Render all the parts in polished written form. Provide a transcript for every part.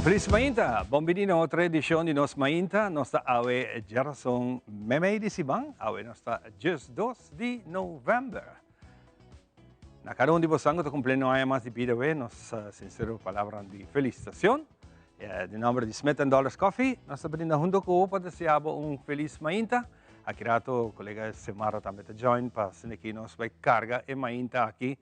Feliz Mainta! Bombinino, outra edição de Nos Mainta. Nós awe geração Memei de Sibang, awe nós just 2 de novembro. Na cada de vocês que cumpleaños aí mais de vida, nós sincero palavra de felicitação. De nome de Smith Dollars Coffee, nós brindamos junto com o para desejar feliz Mainta. Aqui rato, colega Semara também está join para que nós vai carga e Mainta aqui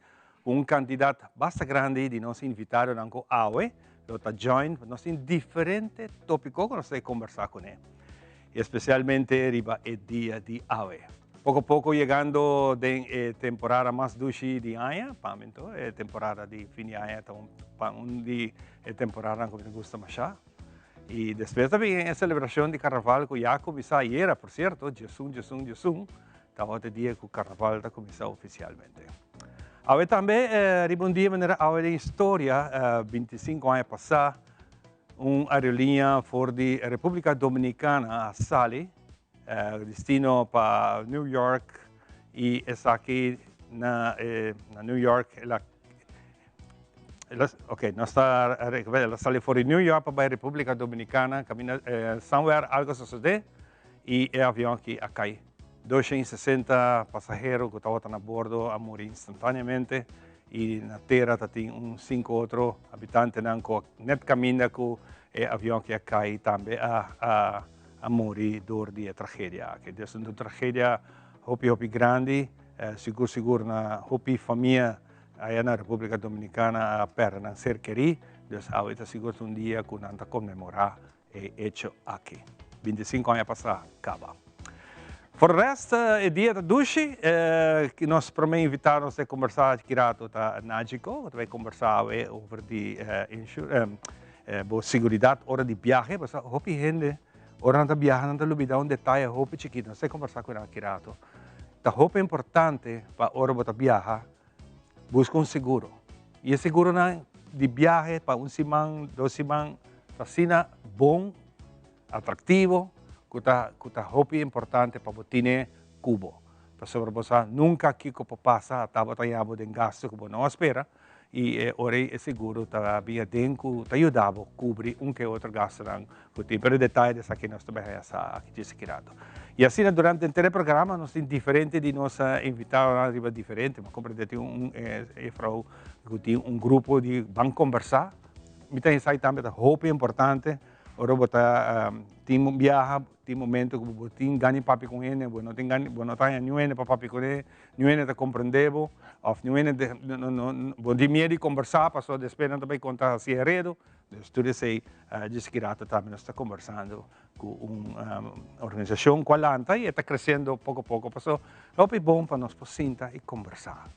candidato bastante grande de nos invitaram a awe. Está join, nós temos diferentes tópicos que nós vamos conversar com ele. E especialmente arriba o dia de AWE. Pouco a pouco chegando de temporada mais dulce de ano, pamento, temporada de fim de ano, então de temporada que me gusta mais. E depois também a celebração de Carnaval que já começou ayer, por certo, Jesus, então outro dia que o Carnaval está começando oficialmente. Awe também rebondia maneira awe de história 25 anos passar aerolinha for de República Dominicana a Sally destino para New York e essa aqui na New York ok nós ela sale for de New York para a República Dominicana camina somewhere algo sucede e o avião aqui a cair 260 passageiros que estavam a bordo a morrer instantaneamente e na terra tem 5 outros habitantes que net caminham com o avião que cai também a morrer durante a tragédia. Que é uma tragédia hopi grande, seguro na hopi família aí na República Dominicana a perder a ser querido, então é seguro dia que nós comemorar o hecho aqui. 25 anos passar acaba. Por resto, o dia da duche, que nós também invitamos a conversar aqui com Nágico, que vai conversar sobre a segurança, hora de viagem, mas hopi gente, hora de viagem, não olvidar detalhe, hopi chiquito, nós vamos conversar com aqui. Tá hopi importante para hora de viajar, busca seguro. E o seguro de viagem para semana, 2 semanas, está bom, atrativo, que é hopi importante para botar cubo. Para sobrepasar, nunca aqui que passa, estava tendo de gasto que não espera, e ora é seguro, também tem que ajudar a cobrir que outro gasto. Pero detalhes aqui nós também aqui descriado. E assim, durante o inteiro programa, nós temos diferente de nós invitar a arriba diferente, mas como tem grupo de vão conversar, me tem aí também hopi importante. Ora bota tim viaja, tim momento que botin gani papi com ele, não tem gani, não tem nenhum para papi com ele, nenhum te compreendebo, ou nenhum bom de medo de conversar, passou depois não também contar assim heredo, tudo isso descriado também nós está conversando com uma organização com a lanta e está crescendo pouco a pouco, passou é bom para nós sentar e conversar.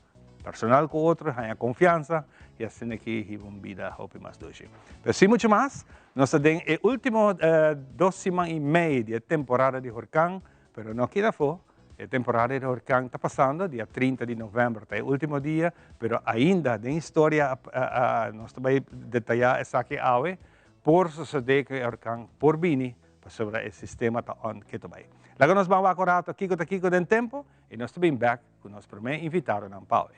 Personal com outro, ganha confiança e assim aqui vive uma vida mais doce. Mas sim, muito mais, nós temos o último 2 semanas e meia de temporada de Huracán, mas não queda for, a temporada de Huracán está passando, dia 30 de novembro, é o último dia, mas ainda tem história, nós também detalhar essa aqui awe, por suceder que o Huracán por bini, sobre o sistema que também. Logo nós vamos agora aqui com o tempo, e nós estamos back, que nós primeiro invitaram a Paulo.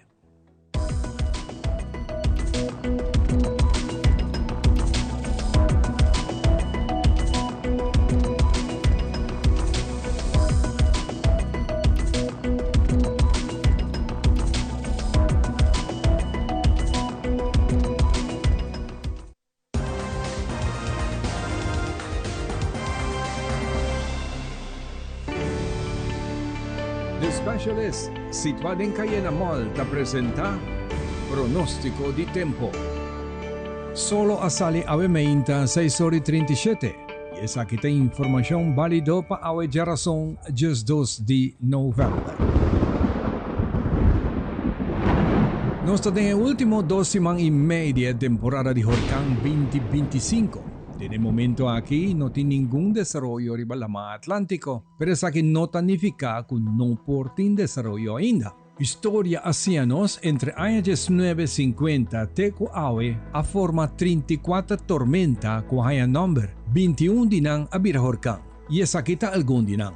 The Specialist, situado en Cayena Mall, te presenta Pronóstico de Tempo. Solo a sali ave meinta 6:37. Y esa aquí te información válido para ave geração just 2 de novembro. Nos tenemos el último 2 semanas y media temporada de Huracán 2025. En el momento aquí no tiene ningún desarrollo arriba del mar Atlántico, pero es que no significa que no porten desarrollo ainda. Historia oceanos entre años 950 teco awe a forma 34 tormenta con haya number 21 dinang abira Huracán. Y es aquí está algún dinang.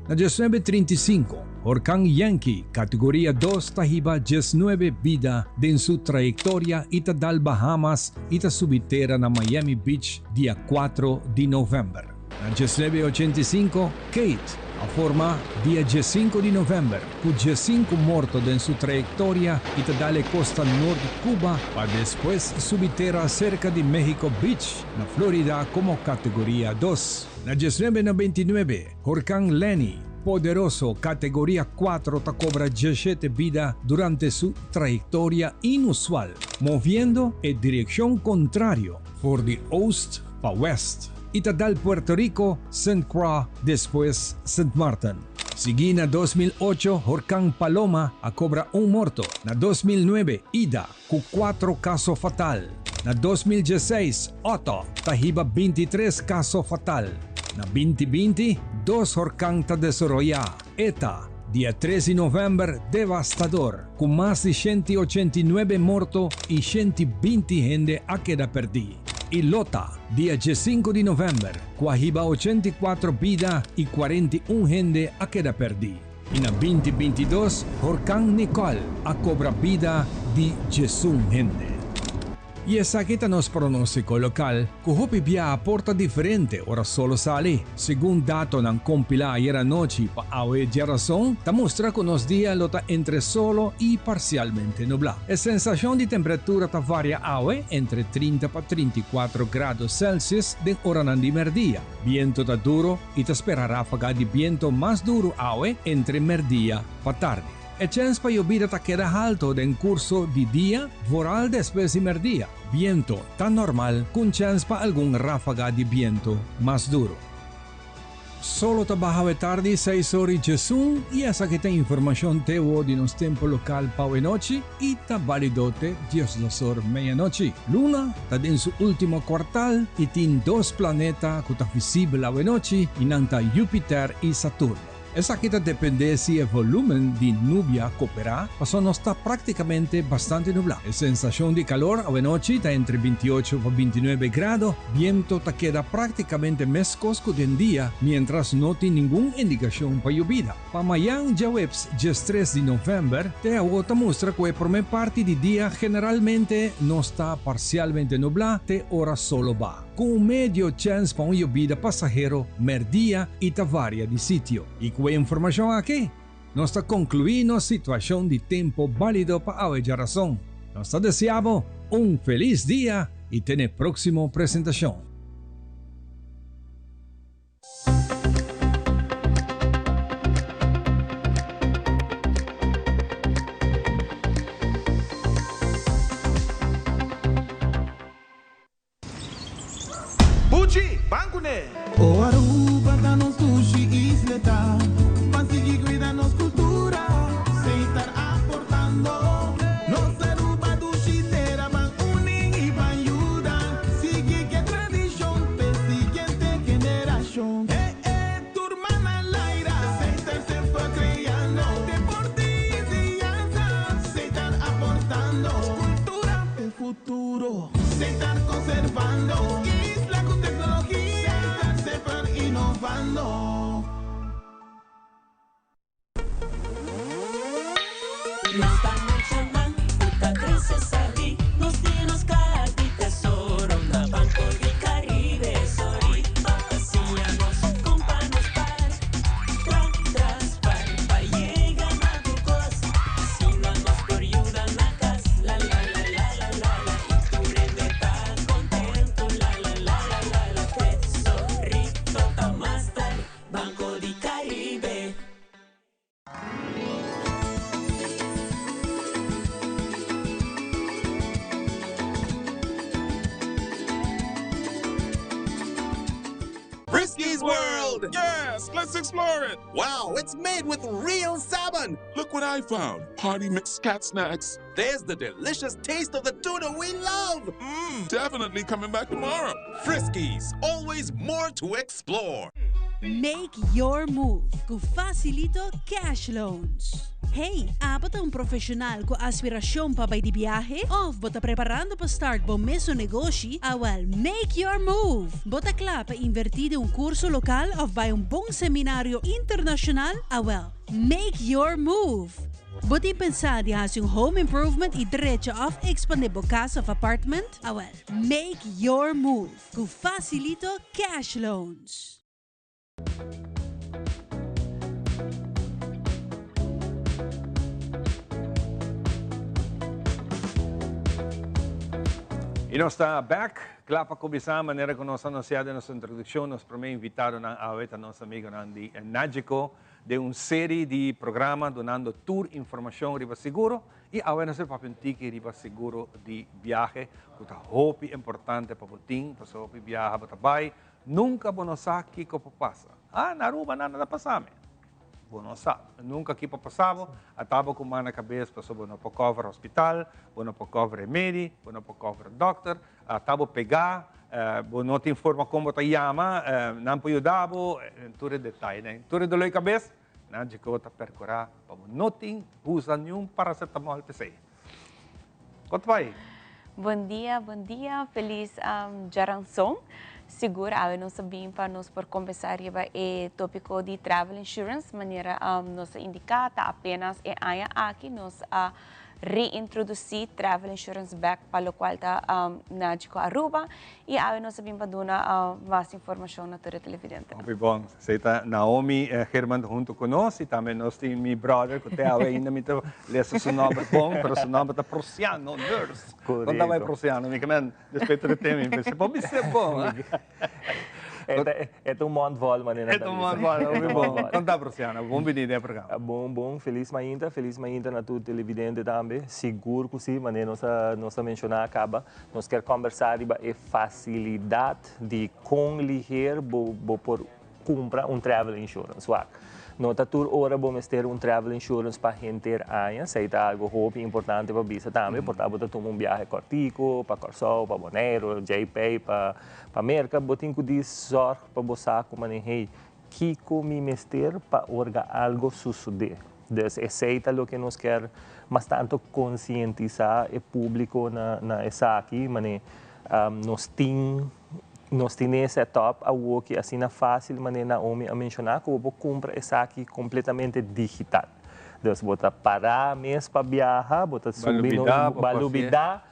Na 1935, Huracán Yankee, categoría 2 tahiba 19 vida din su trayectoria itadal Bahamas ita subitera na Miami Beach dia 4 de November. Na 1985, Kate, a forma dia 5 de November, cu 5 morto din su trayectoria itadale costa nord de Cuba para después subitera cerca de Mexico Beach, na Florida como categoría 2. Na 1999, Huracán Lenny, poderoso categoría 4 ta cobra 17 vida durante su trayectoria inusual, moviendo en dirección contrario, por the East pa West. Itadal Puerto Rico, St. Croix, después St. Martin. Sigui na 2008, Huracán Paloma a cobra un morto. Na 2009, Ida, cu 4 caso fatal. Na 2016, Otto, tahiba 23 caso fatal. Na 2020, 2 huracán ta desarrolla. ETA, dia 13 de novembro, devastador, com mais de 189 mortos e 120 gente a queda perdida. E Lota, dia 5 de novembro, com arriba 84 vidas e 41 gente a queda perdida. E na 2022, huracán Nicole a cobra vida de 11 gente. Y esa kita nos pronóstico local, kuhupi biya aporta diferente ora solo sali. Según dato ng compila ayer anoche pa Awe Jarason, demuestra que nos días lota entre solo y parcialmente nublado. La sensación de temperatura ta varia Awe entre 30 pa 34 grados Celsius de hora ng merdía. Viento ta duro y te espera ráfaga de viento más duro Awe entre merdía pa tarde. E chance pa lluvia ta queda alto en curso de día, voral después de merdía. Viento tan normal con chance pa algún ráfaga de viento más duro. Solo ta baja de tarde 6 horas Jesús y esa que te información te de nos tiempo local pa noche y ta validote 10 horas medianoche. Luna ta en su último cuartal y tiene 2 planetas que ta visible a noche y nanta Júpiter y Saturno. Esa kita depende si el volumen de nubia coopera, paso no está prácticamente bastante nublado. La sensación de calor a noche está entre 28 y 29 grados, viento te queda prácticamente mescosco de día, mientras no tiene ninguna indicación para lluvia. Para mañana, ya webs 3 de noviembre, te agota muestra que por mi parte de día generalmente no está parcialmente nublado, te hora solo va. Con un medio chance para una lluvia pasajero, merdía y te varia de sitio. Y con información aquí, nos está concluyendo situación de tiempo válido para Awe Razón. Nos deseamos un feliz día y tener próxima presentación. Bucci, bancune! O Aruba danos sushi isleta, Pasigi cuidanos cultura, se estar aportando. Nos Aruba dushitera van uning y van ayuda, sigue que tradición, pe siguiente generación. Turmana Laira, se estar se fue creando, deportes y danza, se están aportando. Cultura, el futuro, se están conservando. Nos vamos chamando, puta 13 sardi, nos dinos cara de tesoro, na Banco de Caribe, sorry, vacacionamos, companos tras, pa llega na tu costa, si no nos por ayuda na casa, la, y tu rende tan contento, la, tesorito, ta más tarde, Banco de Caribe. Frisky's World! Yes, let's explore it. Wow, it's made with real salmon! Look what I found. Party mixed cat snacks. There's the delicious taste of the tuna we love! Definitely coming back tomorrow. Friskies, always more to explore. Make your move com Facilito Cash Loans. Hey, bota um profissional com aspiração para ir de viagem? Ou bota preparando para start bom mesmo negócio? Well, make your move. Bota claro para invertir em curso local ou vai bom seminário internacional? Well, make your move. Bota pensar de fazer home improvement e direito of expandir a casa of apartment? Well, make your move com Facilito Cash Loans. E nós está back, clapa com a maneira que nós anunciamos na nossa introdução, nós primeiro invitado a nosso amigo Nandi Nágico de uma série de programas dando tour informação riba seguro e agora nós vamos fazer riba seguro de viagem, que é muito importante para botin, para o viajar para vai, nunca vamos saber o que passa. Na Aruba nada passame. Não sabe. Nunca aqui para passar, atava com uma na cabeça, passou não para cover hospital, não para cover médico, não para cover doctor, atava pegar, não te informa como te chama, não pode ajudar, tudo detalhe, né? Tudo de lei cabeça, não de que percorrer, para não ter usa nenhum paracetamol PC. Quanto vai? Bom dia, feliz Jaranson. Seguro, nós sabemos para nós por conversar sobre o tópico de travel insurance, maneira nós indicar apenas aqui nós reintroduzir travel insurance back para o qual está na Aruba e nós sabemos para dar mais informação na toda televidente. Muito bom, você está Naomi Herman junto conosco e também nós temos meu brother que até ainda me lesse seu nome bom, mas seu nome está prussiano, nurse. Quando vai prussiano, me camen, respeito do tema, você pode ser bom. É um monte de volta, maneira. É um monte de volta, muito bom. Conta prussiano, bom venida para cá. Bom, feliz mainta na tudo televidente também. Seguro que sim, maneira nós mencionar acaba. Nós quer conversar sobre a facilidade de conliger por comprar travel insurance. Nota tur ora vamos ter travel insurance para gente aí, se é algo muito importante para bisa também, portanto tomar viaje cortico, para Corsol, para Bonaire, JP, para América, botin que diz sorte para você como hey, que me mester para orga algo suceder. Então, esse é o que nós quer mas tanto conscientizar o público na essa aqui, mas nós temos esse setup a que assim é fácil maneira a mencionar que eu vou comprar essa aqui completamente digital. Então, você parar mesmo para viajar, você subir no balubidar,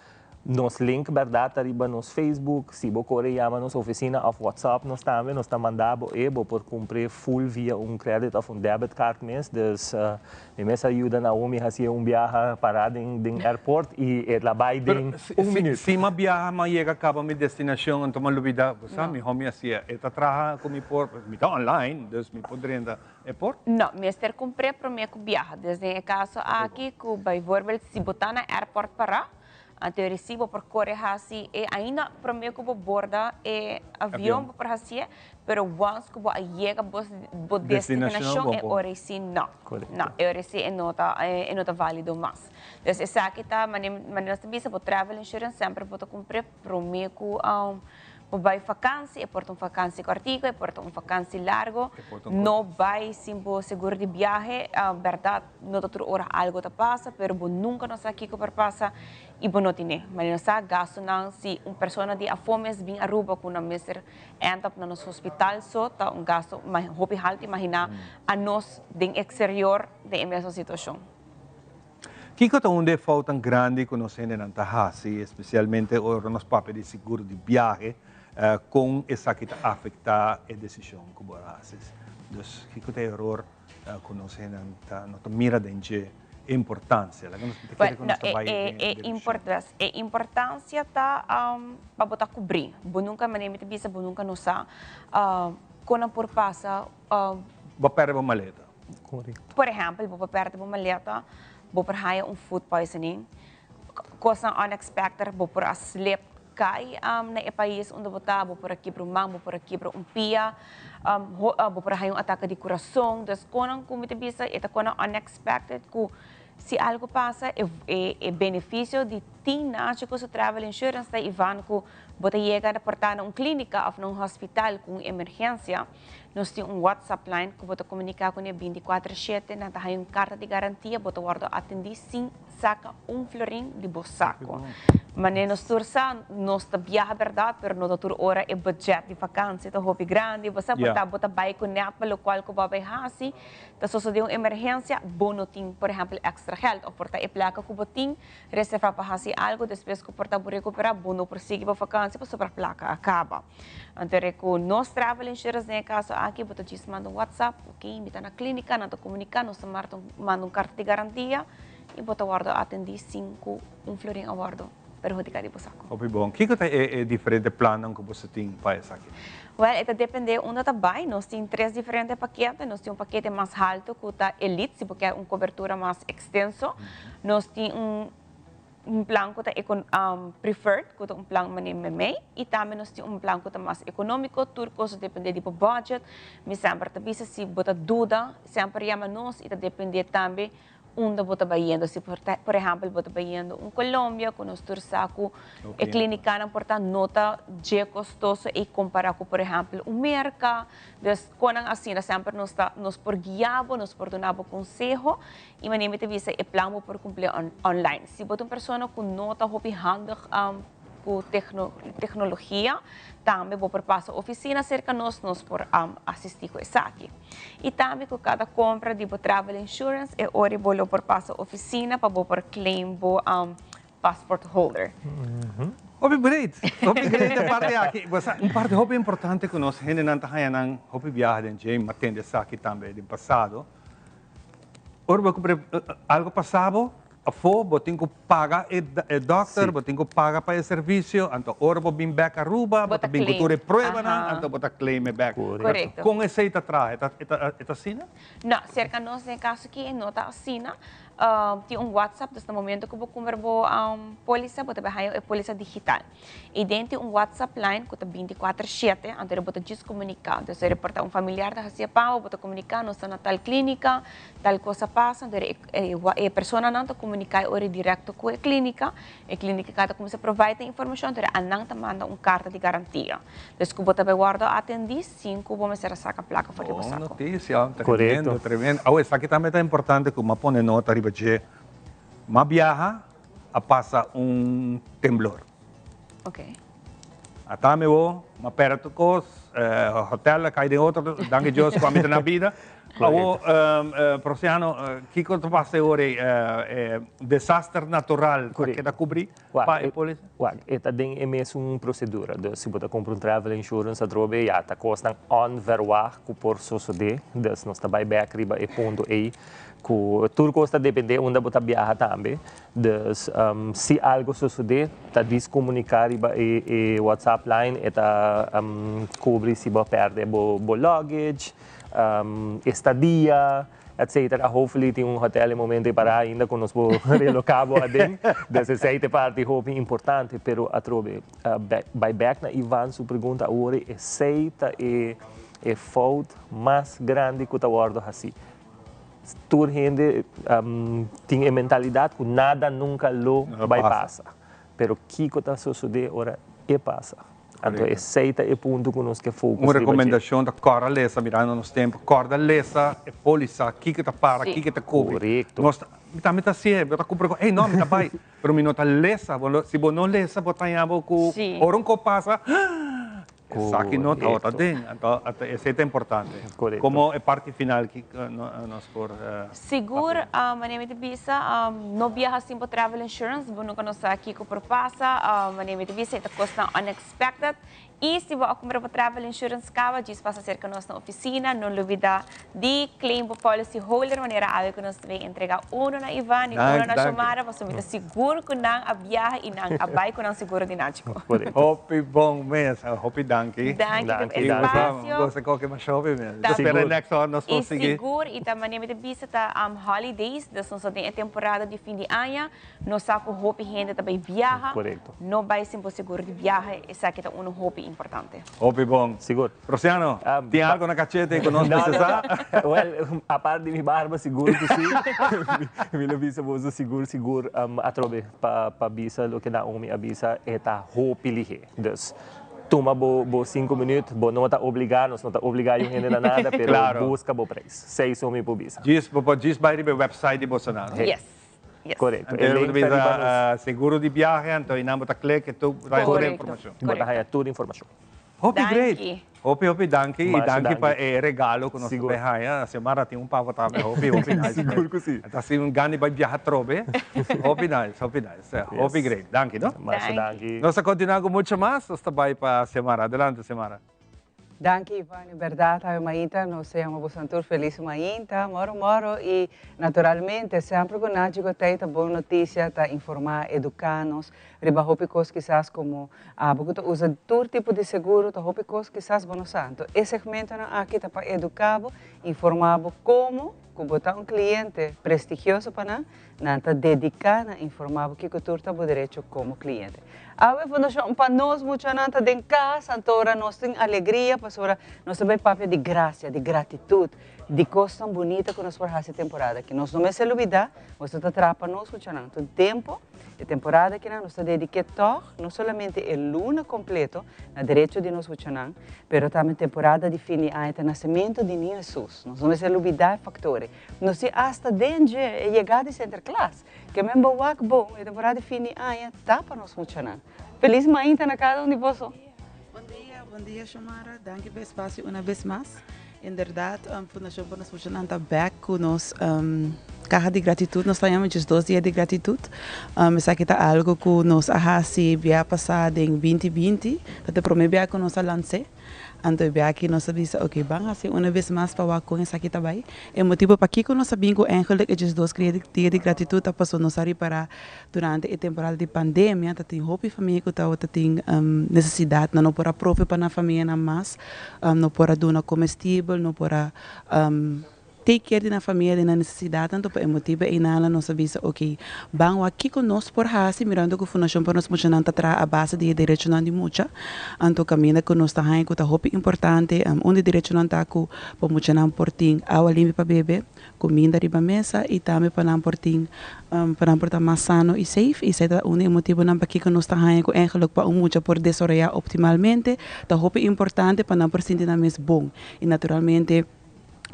nos link verdade arriba nos Facebook, se você chama nos oficina of WhatsApp, nós também nós mandamos por comprar full via credit of debit card mesmo, então me ajuda Naomi a fazer viaje parado em airport e ela vai em minuto. Se uma viagem mas chega acaba minha destinação, então malubida, sabe, me homem assim, eta traha como por, me tá online, então me poderia airport? Não, me ter comprei para mim que viaja, desde o caso aqui que vai voltar se botar na airport para ante recibo por correr assim e ainda para mim que vou borda avião para assim, pero once que vou chega bo destinação é hora sim não é hora sim é nota válido mais. Então essa aqui tá maneira de bisa por travel insurance sempre vou comprar para mim que vai vacância, é por vacância cortico, é por vacância largo, não vai sim seguro de viagem, verdade, não outra hora algo te passa, pero nunca não sabe o que passa e não tem. Mas não sabe gasto não se uma pessoa de afomes vem a Aruba com uma mestre entra no nosso hospital só tá gasto, mas hope halt imagina a nós de exterior de mesma situação. Que é um default tão grande que nós temos na Tahasi, especialmente nos papéis de seguro de viagem, com essa que afeta a decisão que você faz. Então, que é o erro que nós temos na mira de importância. A importância está para botar cobrir. Nunca me bisa, nunca não sabe. Quando por passa, vou perder uma maleta. Por exemplo, vou perder uma maleta, vou por food poisoning, coisa unexpected, vou por sleep cai na país onde você vou por aqui para vou por aqui para pia, vou por aí ataque de coração, das coisas como te bisa, é coisa unexpected que se algo passa é benefício de ter com o travel insurance da Ivan que você chega a portar na clínica ou num hospital com emergência nós temos WhatsApp line que você comunicar com ele 24/7, nós temos carta de garantia, você guarda atender sim, saca florim de bolsaco. Mas nós tursa, nós viaja verdade, pero nós tur hora é budget de vacância, então hobby grande, você bota vai com net pelo qual que vai hasi, então se você uma emergência, bono tem, por exemplo, extra geld, ou porta e placa que botin, reserva para hasi algo, depois que porta recuperar, bono prosseguir para vacância, para sobre a placa acaba. Então, com nós travel insurance, nesse caso aqui, você diz manda um WhatsApp, ok, me na clínica, não comunica, nós manda carta de garantia, e você guarda atender 5, florim a guardo. Perjudicar o saco. Hobby bom. O que é diferente plano que você tem para isso aqui? Well, isso depende onde está bem. Nós temos 3 diferentes paquetes. Nós temos paquete mais alto, que está Elite, se você quer uma cobertura mais extenso. Nós temos plano que está Preferred, que é plano que MEI. E também nós temos plano que está mais econômico, turco, isso depende do budget. Mas sempre avisa se você dúvida, sempre chama nós e depende também onde você vai indo. Se, por exemplo, você vai indo em Colômbia, com nós tursaco, a clínica não porta nota de custoso e comparar com, por exemplo, o mercado. Então, quando assim, sempre nos por guiado, nos por dar conselho, e maneira de visa é plano por cumprir online. Se você é uma pessoa com nota hobby handig com tecnologia, também vou por passar oficina cerca de nós por assistir com isso aqui. E também com cada compra de travel insurance, é hora vou por passar oficina para vou por claim bo passport holder. Great a parte aqui. Parte hobby importante que nós gente não está aí hobby viagem de matende isso aqui também do passado. Ora algo passado você tem que pagar o doctor, você tem que pagar para o serviço, então ora você vem back a Aruba, você vem com toda a prova, então você claim back. Correto. Com esse está atrás, é assim? Não, cerca de nós, no caso aqui, não está assim. Tem WhatsApp, neste momento que você compra polícia, você vai a polícia digital. E dentro tem WhatsApp line que está 24/7, então você diz comunicar. Então, se reporta familiar da Hacia Pau, você comunicar, nós estamos na tal clínica, tal coisa passa, então a pessoa não está comunicar direto com a clínica cada começa a provar informação, então a não está manda uma carta de garantia. Então, se você vai guardar atender, 5, vamos ser a saca placa fora do saco. Notícia, tremendo. Isso aqui também é importante que uma põe nota de uma viaja a passar temblor. Ok. Até me vou, uma perto cos, hotel, cai de outro, danke Deus, com a minha vida. Prociano, que quando passa hoje desastre natural, que da cobrir para a polícia? Esta é mesmo procedura. Se você compra travel insurance, a droga já está custando onverwacht por suceder. Então, nós também back riba e ponto aí. Tudo custa depender onde você viaja também. Então, se algo suceder, está descomunicar riba e WhatsApp line, está cobrir se você perde o luggage, estadia, etc. Hopefully tem hotel em momento para ainda que nós vamos relocar a dentro. Dessa seita parte hobby importante, pero a trobe by back na Ivan sua pergunta agora é seita e fault mais grande que o guardo assim. Toda gente tem a mentalidade que nada nunca lo vai passar. Pero o que está sucedendo agora é passa. Então, esse é o ponto que nós queremos focar. Uma recomendação da corda lesa, mirando nos tempos, corda lesa, é polícia, aqui que está para, aqui que está cobre. Correto. Nós também está sempre, eu estou comprando, ei, não, está bem, mas não está lesa, se você não lesa, você está com ouro que passa, isso aqui não está dentro, então, isso é importante. Correto. Como é parte final que nós por... Seguro, maneira de visa, não viaja sem para travel insurance, você não está aqui com propassa, maneira de visa, custa unexpected. E se você comprar para travel insurance, diz passa cerca da nossa oficina, não duvida de claim para policy holder, maneira que nós vai entregar na Ivan e na Xomara, você vai seguro que não a viaja e não a vai com seguro de nático. Hope bom mês, hope danke. Danke pelo espaço. Você qualquer mais chove mesmo. Espera next one nós vamos seguir. E seguro, e também de visa tá holidays, nós só tem a temporada de fim de ano, nós saco hope gente também viaja. Correto. Não vai sem seguro de viagem, essa aqui é um hope importante. Hope bom. Seguro. Prociano, tem algo na cachete que nós precisamos? Well, a parte de minha barba, seguro que sim. Minha visa, você seguro, a trobe, para visa, o que Naomi avisa, é a hope lihe. toma bo 5 minutos, bo não está obrigado, não está obrigado a gente a nada, pero Claro. busca bo preço. 6 homens por visa. Diz by the website de Bolsonaro. Yes. Yes. Correto. Então, link tá riba nos- seguro de viagem, então, inamo ta click, e tu vai toda a Correcto. informação. Bota aí toda a informação. Hopi, Danke. great. Hopi, danke. E Mas, danke pa danke. regalo que nós Seguro. temos. A semana tem pavo também. Hopi, nice. Seguro que sim. Então, se gani vai viajar trobe. Hopi, nice. Hopi, great. Danke, no? Mas Danke. danke. Nós continuamos com muito mais. Nós vai para a semana. Adelante, semana. Danke, Ivan. Em verdade, a Mainta, nós somos um feliz Mainta, moro, e naturalmente, sempre que nós temos boa notícia, tá informar, educar-nos, riba hopicos quizás como, porque tu usa todo tipo de seguro, tá hopicos quizás bom santo. Esse segmento aqui tá para educar, informar como botar cliente prestigioso para nós, dedicar a informar que tu está o direito como cliente. A fundação para nós muito nanta de casa, então nós temos alegria, para nós também papel de graça, de gratitude, de coisa tão bonita que nós vamos fazer temporada. Que nós não me se olvidar, você está trapa nós muito nanta. O tempo de temporada que nós está dedicado não somente o luna completo na direito de nós muito nanta, mas também temporada de fim de ano, o nascimento de Jesus. Nós não me se olvidar fatores. Nós temos hasta dentro e chegada de center class, que mesmo bom, a temporada de fim de ano tá para nós muito nanta. Feliz Mainta na cada de vocês. Bom dia, Shamara. Danke pelo espaço uma vez mais. Em verdade, a Fundação para nós funcionar está back com nós caja de gratitude. Nós temos 2 dias de gratitude. Isso aqui está algo que nós fazemos via passado em 2020. Até primeiro que nós lancei. Então, aqui nós sabemos, ok, vamos fazer uma vez mais para com isso aqui também. É motivo para que nós sabemos que eigenlijk esses 2 dias de gratitude está passando nós para durante a temporada de pandemia, tá tem roupa e família que tá tem necessidade, não para próprio para na família na mais, não para doar comestível, não para take care na família na necessidade, tanto para motivo e nada nós sabemos, ok, vamos aqui conosco por hasi, mirando que a fundação para nós funcionando tra a base de direito não de muita, então caminha que nós tá aí que tá roupa importante, onde direito não tá com para funcionar por ting, água limpa para beber, comida riba mesa e também para não por ting, para não portar mais sano e safe, e isso é o motivo não para que nós tá aí com eigenlijk para muita por desarrollar optimalmente, tá roupa importante para não por sentir na mes bom e naturalmente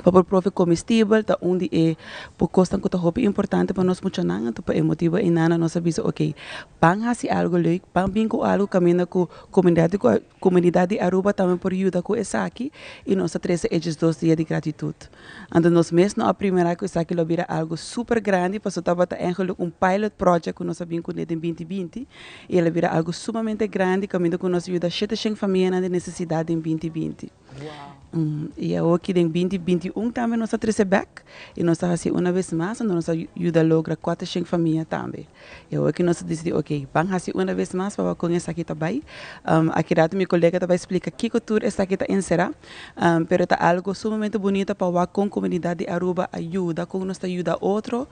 para o próprio comestível, tá onde é por costa que tá roupa importante para nós funcionar, então por motivo e nada nós sabemos, ok, pan hasi algo leuk, pan bingo algo caminha com comunidade de Aruba também por ajuda com essa aqui e nós trazemos esses 2 dias de gratitude. Então nós mesmo a primeira que essa aqui lo vira algo super grande, para estava tá eigenlijk pilot project que nós sabemos que em 2020 e ele vira algo sumamente grande, caminha com nós ajuda 700 famílias na necessidade em 2020. E aqui em 2021 também nós trazemos back e nós fazemos uma vez mais, nós ajuda a lograr 400 famílias também. E aqui nós decidimos, ok, vamos fazer uma vez mais para com essa aqui também. Aqui rato meu colega também explica que cultura essa aqui está encerrada, mas está algo sumamente bonito para com a comunidade de Aruba ajuda, com nós ajuda outro,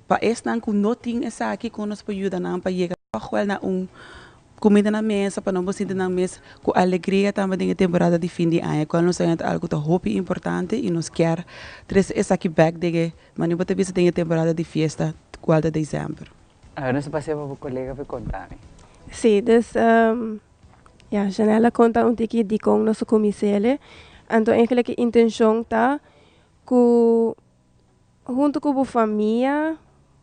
para esse não não tem essa aqui com nós ajuda não para chegar a comida na mesa, para não você na mesa com alegria também na temporada de fim de ano. Quando nós temos algo tão roupa importante e nós quer trazer essa aqui back de mas não pode ver tem temporada de festa 4 de dezembro. Agora nós passamos para o colega para contar. Sim, dus ja, Janela conta um pouquinho de com nosso comissário. Então, eigenlijk a intenção tá que junto com a família,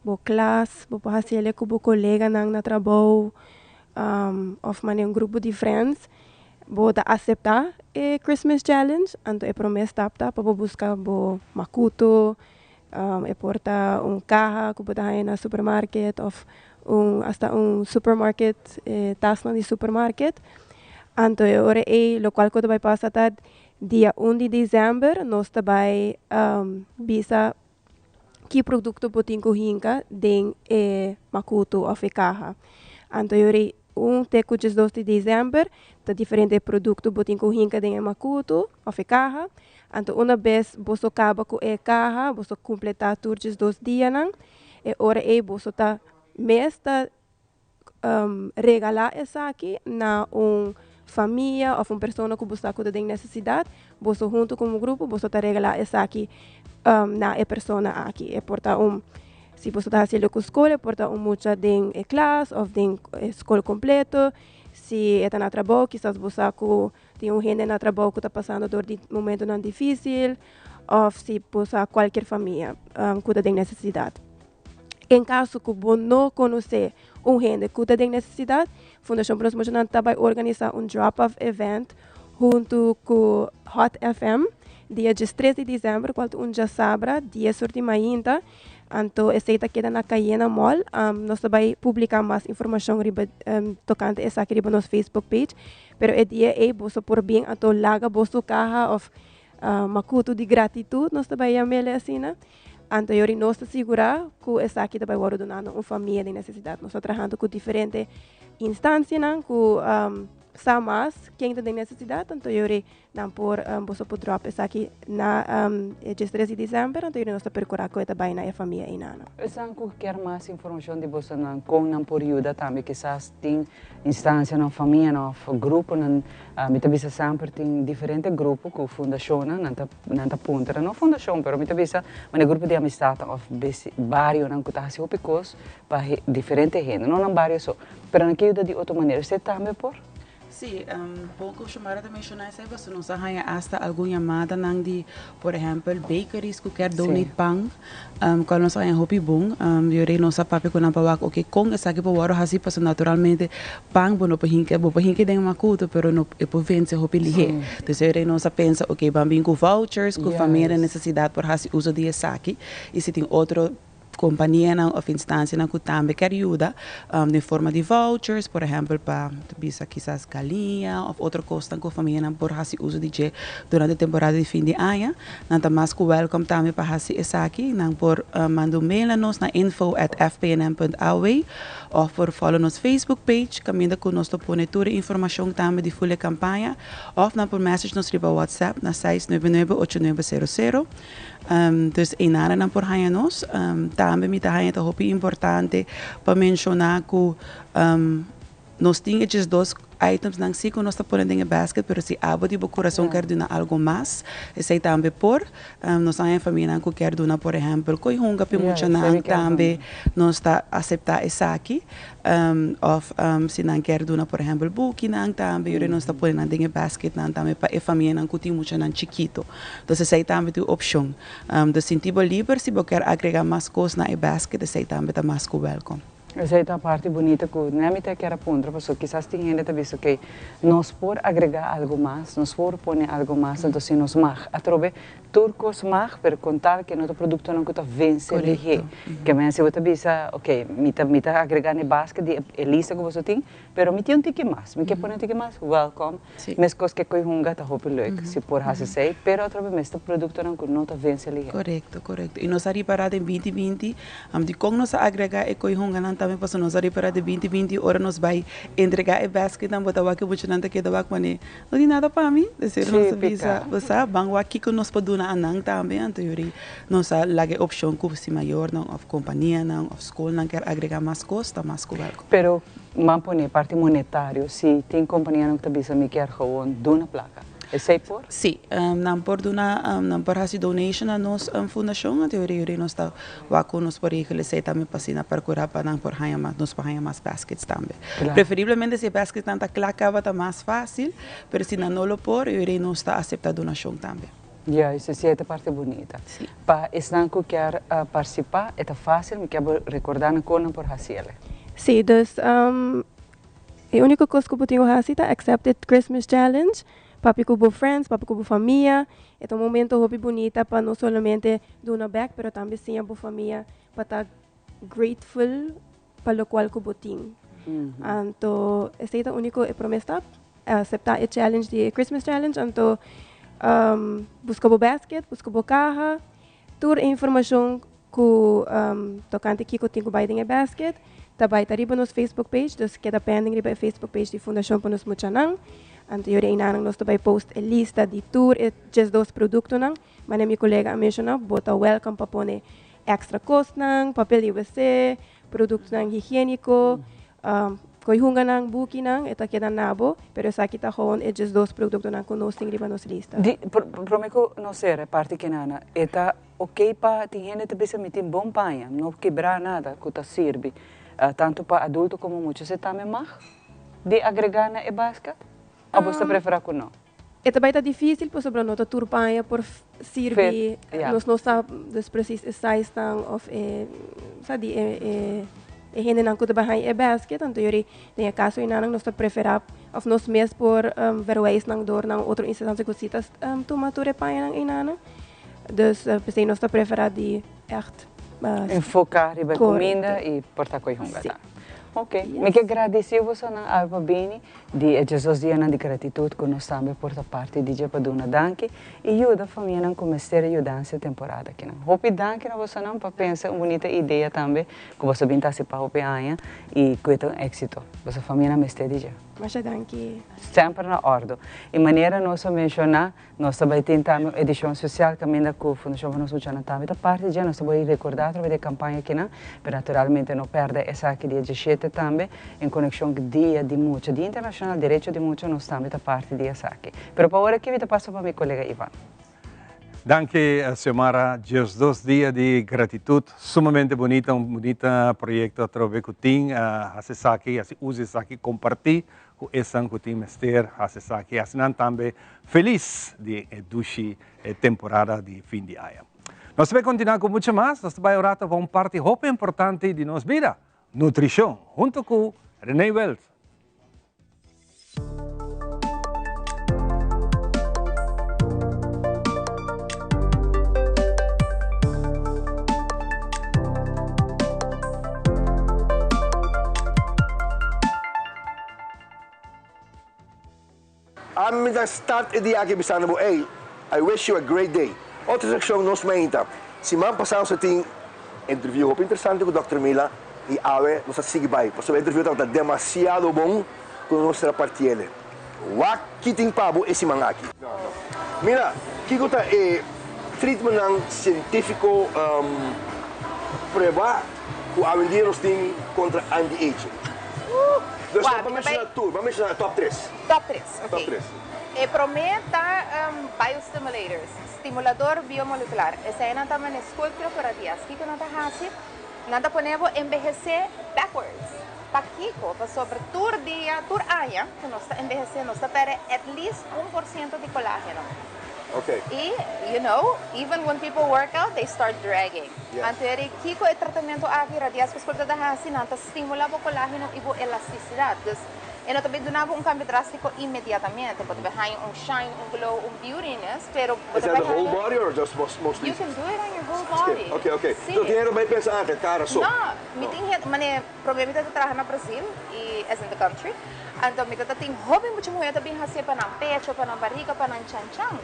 a classe, a fazer com o colega na trabalho, of um grupo de friends, pode aceitar o Christmas Challenge, então é promessa para buscar o makuto, e porta carro que pode ir na supermarket, ou hasta supermarket, tas na supermarket. Então, agora é o qual que vai passar dia 1 de dezembro, nós também bisa que produto pode hinka den makuto of carro. Então, agora teco 2 de dezembro, tá diferente produto botin com hinka den makuto of carro. Então, uma vez você acaba com a carro, você completar todos 2 dias, e ora você tá mesta regalar essa aqui na família ou pessoa que você tem necessidade, você junto com o grupo, você tá regalar essa aqui na pessoa aqui. E porta se você está fazendo com a escola, porta muita de classe ou de escola completo. se está na trabalho, quizás você tem gente na trabalho que está passando por um momento não difícil, ou se você qualquer família que tem necessidade. Em caso que você não conhecer gente que tem necessidade, a Fundação Bruno Mocionante vai organizar drop-off event junto com Hot FM, dia 13 de dezembro, quando já sabra, dia sorte mainta. Então, essa queda na Cayena Mall. Nós vamos publicar mais informação tocante essa aqui no nosso Facebook page. Pero é dia você por bem, então laga você carro ou macuto de gratitude, nós vamos chamar assim, né? Então, eu nós segurar que essa aqui vai ser donando uma família de necessidade. Nós estamos trabalhando com diferentes instâncias, com samas quem tem necessidade, então eu não por você pode drop essa aqui na 13 de dezembro, então eu nós percorrer com essa baina e a família inana. Se quer mais informação de você não com por ajuda também, quizás tem instância na família, no grupo, me também sempre tem diferentes grupos que fundação, não tá punta, não fundação, pero me também um grupo de amistade ou barrio não que tá se opicos para diferente gente, não barrio só, pero não que ajuda de outra maneira, você também por Sí, pouco chamar de mencionar isso, você não sabe hasta alguma chamada nang de, por exemplo, bakeries que quer donate pão, quando nós sabe hopi bom, eu rei nossa papi com nampawak, ok, com essa que por assim passa naturalmente pão bom para hinke tem uma cultura, pero no é por vender hopi lihe, então eu rei nossa pensa, ok, bambin com vouchers, com família necessidade por assim uso de essa aqui, e se tem outro companhia ou instância que também quer ajuda de forma de vouchers, por exemplo, para quizás galinha ou outra coisa que a família por fazer uso de durante a temporada de fim de ano. Nós mais que welcome também para fazer isso aqui, nós por mandar mail a nós na info@fpnm.aw ou por follow nos Facebook page, caminho que nós põe toda informação também de full campanha, ou na por message nos riba WhatsApp na 699-8900. Dus inara na por haya nos também me tá haya hopi importante para mencionar que nós tínhamos dois items nang si que nós tá pondo em basket, pero se abo de coração quer donar algo mais, esse também por nós há família que quer donar, por exemplo, coi hunga pe mucha nang também nós tá aceitar essa aqui, ou se não quer donar, por exemplo, buki nang também, eu nós tá pondo em basket nang também para a família nang que tem mucha nang chiquito, então esse também tem opção, do sentido livre se você quer agregar mais coisas na basket, esse também tá mais que welcome. Essa é a parte bonita que nem me quer apontar, porque quizás tem gente que diz que nós por agregar algo mais, nós por pôr algo mais, então se nós mag, atrove turcos mag, per contar que nosso produto não custa vence lihe, que me se você diz, ok, me tá agregar na basket de lista que você tem, pero me tem um tique mais, me quer pôr um tique mais, welcome, mas coisas que coi hunga tá hope leuk, se por hace sei, pero atrove me este produto não custa vence lihe. Correto. E nós ari parada em 2020, de como nós agregar e coi hunga não também passou nós ari parada em 2020, ora nós vai entregar e basket não botar aqui muito não que dá mane, não tem nada para mim, dizer nós visa, você bang aqui que nós poduna anang também, então eu nós lage opção que se maior não of companhia não of school não quer agregar mais costa, mais coberto. Pero mampone parte monetário, se tem companhia não que também me quer gewoon dona placa. É sei por? Sim, não por fazer donation a nós fundação, a teoria nós está com nós por aí que eles também passam a procurar para não por ganhar mais, nós para ganhar mais baskets também. Preferivelmente se basket não está clacava tá mais fácil, mas se não lo por, eu irei nós está aceitar donação também. Isso é a parte bonita. Para estar que quer participar, é fácil, me quer recordar na cona por fazer. Sim, então a única coisa que eu tenho a fazer é Accepted Christmas Challenge. Papi kubo friends, papi kubo família. É um momento muito bonito para não somente donar back, mas também sim a família para estar grateful para o qual kubo tem. Então, esse é o único promessa, aceitar o challenge de Christmas Challenge. Então, busca o basket, busca o carro, toda a informação que tocante aqui que tenho que basket, também está riba nos Facebook page, então queda pending riba o Facebook page de Fundação para nos Muchanang. Então, eu ainda nós também post a lista de tour e just dos produtos nang, mas minha colega mencionou, bota welcome para pôr extra cost nang, papel UVC, produtos nang higiênico, coihunga nang, buki nang, eta queda nabo, pero essa aqui tá gewoon e just dos produtos nang que nós tem riba nos lista. Prometo não ser a parte que nana, eta ok para tem gente também se meter bom panha, não quebrar nada que tá serve, tanto para adulto como muito, você também mag? de agregar na e-basket? Ou você prefere que não? É bem difícil, por sobre nota turpanha por servir, yeah. nós não sabemos precis estão of sabe gente não kuda bahai basket, então eu tem caso em nós preferar of nós mesmos por verweis nang door nang outra instância que citas tomature paia em nana. Dus pensei nós preferar de echt enfocar em comida e portar coisa junto. Ok, me que agradecer você na Alba Bini de Jesus dia de gratitude que nós também porta parte de je paduna danke e ajuda a família a começar a ajudar essa temporada aqui. Hope danke na você não para pensar uma bonita ideia também que você bem participar hope aia e que é um êxito. Você família me esteja já. Mas danke. Sempre na ordem. E maneira nós mencionar, nós também tentamos edição social que ainda com a Fundação Vanos Luciana também da parte de nós também recordar através da campanha aqui, mas naturalmente não perde essa aqui de G7 também em conexão com dia de muito, dia internacional direito de muito nós também da parte de essa aqui. Pero para agora aqui eu passo para meu colega Ivan. Danke, Xiomara. Just 2 dias de gratitude, sumamente bonita, bonito projeto a través do time, a Sesaki, a Sesaki compartir com essa com o time Esther, a Sesaki, assim também feliz de dushi temporada de fim de ano. Nós vamos continuar com muito mais, nós vamos orar para uma parte muito importante de nossa vida, nutrição, junto com René Wells. Amin ang start idi agi bisana mo, hey, I wish you a great day. Outra seksyon nos mainta. Si ma'am pasang sa ting interview ko, interessante ko Dr. Mila, e awe nos sigibay. Paso interview ta demasiado bom com nossa partiele. Wakiting pabo e si mangaki. Mila, kiko ta treatment ng científico prueba ku awen dia nos ting contra anti-aging. Dus vamos mencionar top 3. Top 3, ok. Top 3. Prometa biostimulators, stimulador biomolecular. Essa é a também escolha para dias. O que nós fazemos? Nós podemos envelhecer backwards. Para Kiko, sobre tur dia, tur aya, que nós está envelhecendo, nós está perde at least 1% de colágeno. Okay. E, you know, even when people work out, they start dragging. Yeah. Antes Kiko o tratamento aqui, radias que escolta da nanta estimula o colágeno e a elasticidade. E nós também damos cambio drástico imediatamente. Pode ver shine, glow, beautiness, pero... Is that the whole body or just mostly? You can do it on your whole body. Okay, okay. Sí. So, dinheiro vai pensar até cara só? No, me tem problema de trabalhar no Brasil e as in the country. Então, me tem hobby muito muito também fazer para não pecho, para não barriga, para não chanchan.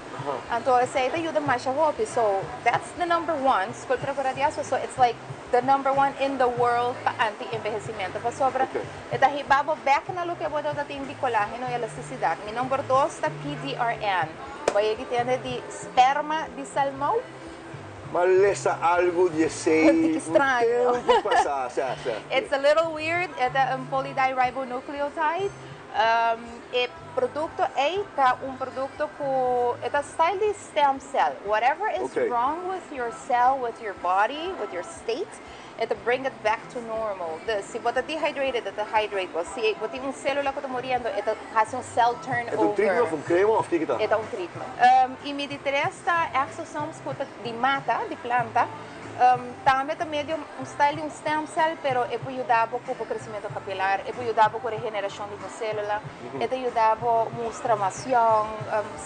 Então, essa aí ajuda mais a hobby. So, that's the number one. Escolta para diaso. So, it's like the number one in the world para anti-envelhecimento. Para sobra, esta hibabo back na lugar bodo da tem de colágeno e elasticidade. Mi number 2 está PDRN. Vai que tem de esperma de salmão. Malesa algo de sei. Estranho. It's a little weird. É polydiribonucleotide. É produto é um produto com é style de stem cell. Whatever is wrong with your cell, with your body, with your state, it bring it back to normal. Se você dehydrated, it hydrate. Se você tem célula que está morrendo, it has cell turnover. É um treatment, um crema ou o que está? É um treatment. E me interessa exosomes de mata, de planta. Também meio style de stem cell, pero é para ajudar com o crescimento capilar, é para ajudar com a regeneração de célula, é para ajudar com musculação,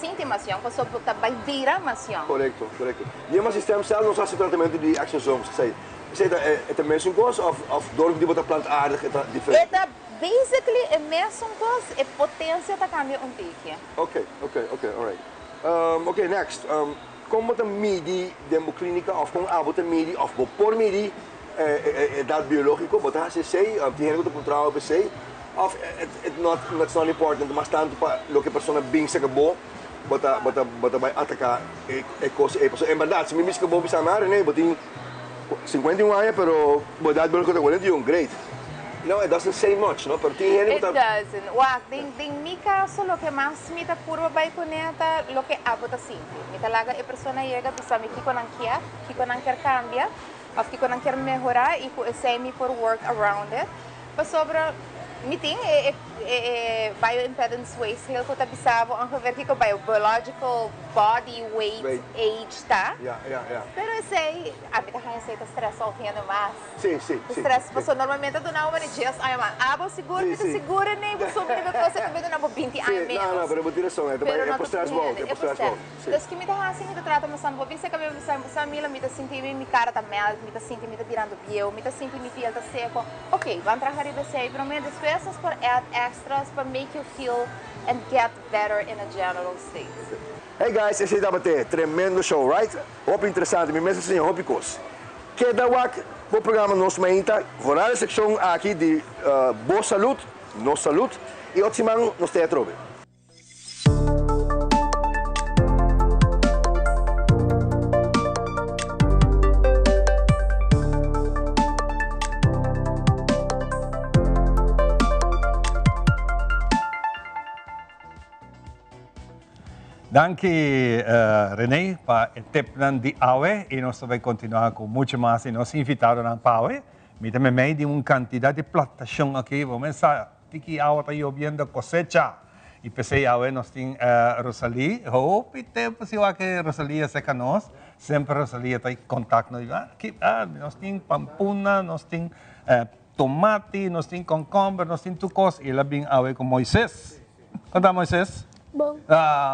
sintimação, que só vai virar mação. Correto, correto. E uma stem cell não faz tratamento de exosomes, sei. É a mesma coisa ou door die wat plant aardig é diferente? É basically a mesma coisa, é potência da cambia um pouquinho. Okay, alright. Okay, next. Como met een midi democlinica of com abot een midi of por midi dat biologico, but has say, tiene que controlar o say, of it's not important, mas tanto para lo que persona bem se acabou, bota vai atacar e coisa e pessoa. Em verdade, se me diz que vou pisar na né, botin 51 anos, pero botar biologico 41, great. No, it doesn't say much, no? Pero it doesn't. Well, in mi caso, lo que más me curva by conecta, lo que hago ta simple. Mi talaga e persona llega bisa mi kiko nang quer cambia, of kiko nang quer mejorar e semi for work around it. Pero sobra, mi ting bioimpedance waste, heel goed abisavo ongeveer kiko biological body weight age tá. Ja, ja, ja. Pero sei, a mim tá receita stress ao rendo mais. Sim, sim, sim. Stress passou normalmente do não many dias, ai mas abo seguro, me segura nem vou subir nível coisa que me dá na 20 anos menos. Não, pero boa direção, é por stress bom, é por stress bom. Então que me tá assim, me tá trata mas sambo, vem se cabelo samila, me tá sentindo me cara tá mel, me tá sentindo me tá tirando bio, me tá sentindo me pele tá seco. Ok, vamos trabalhar isso aí, pero me despesas por add extras para make you feel and get better in a general state. Hey guys, esse dá bater, tremendo show, right? Hope interessante, me mesmo assim, hope cos. Queda wak, o programa nos mainta, vorar a secção aqui de boa saúde, no saúde e otimang nos teatro. Danke, René, para el teplan de AWE y nos vamos a continuar con mucho más. Y nos invitaron a PAWE. Mira, me di una cantidad de plantación aquí. Vamos a tiki agua está lloviendo cosecha. Y pensé, AWE nos tiene Rosalí. Hope te pues igual que Rosalía seca nos. Siempre Rosalía está en contacto. Nos tiene pampuna, nos tiene tomate, nos tiene concombre, nos tiene tucos. Y la bien AWE con Moisés. ¿Cuánto Moisés? Bom.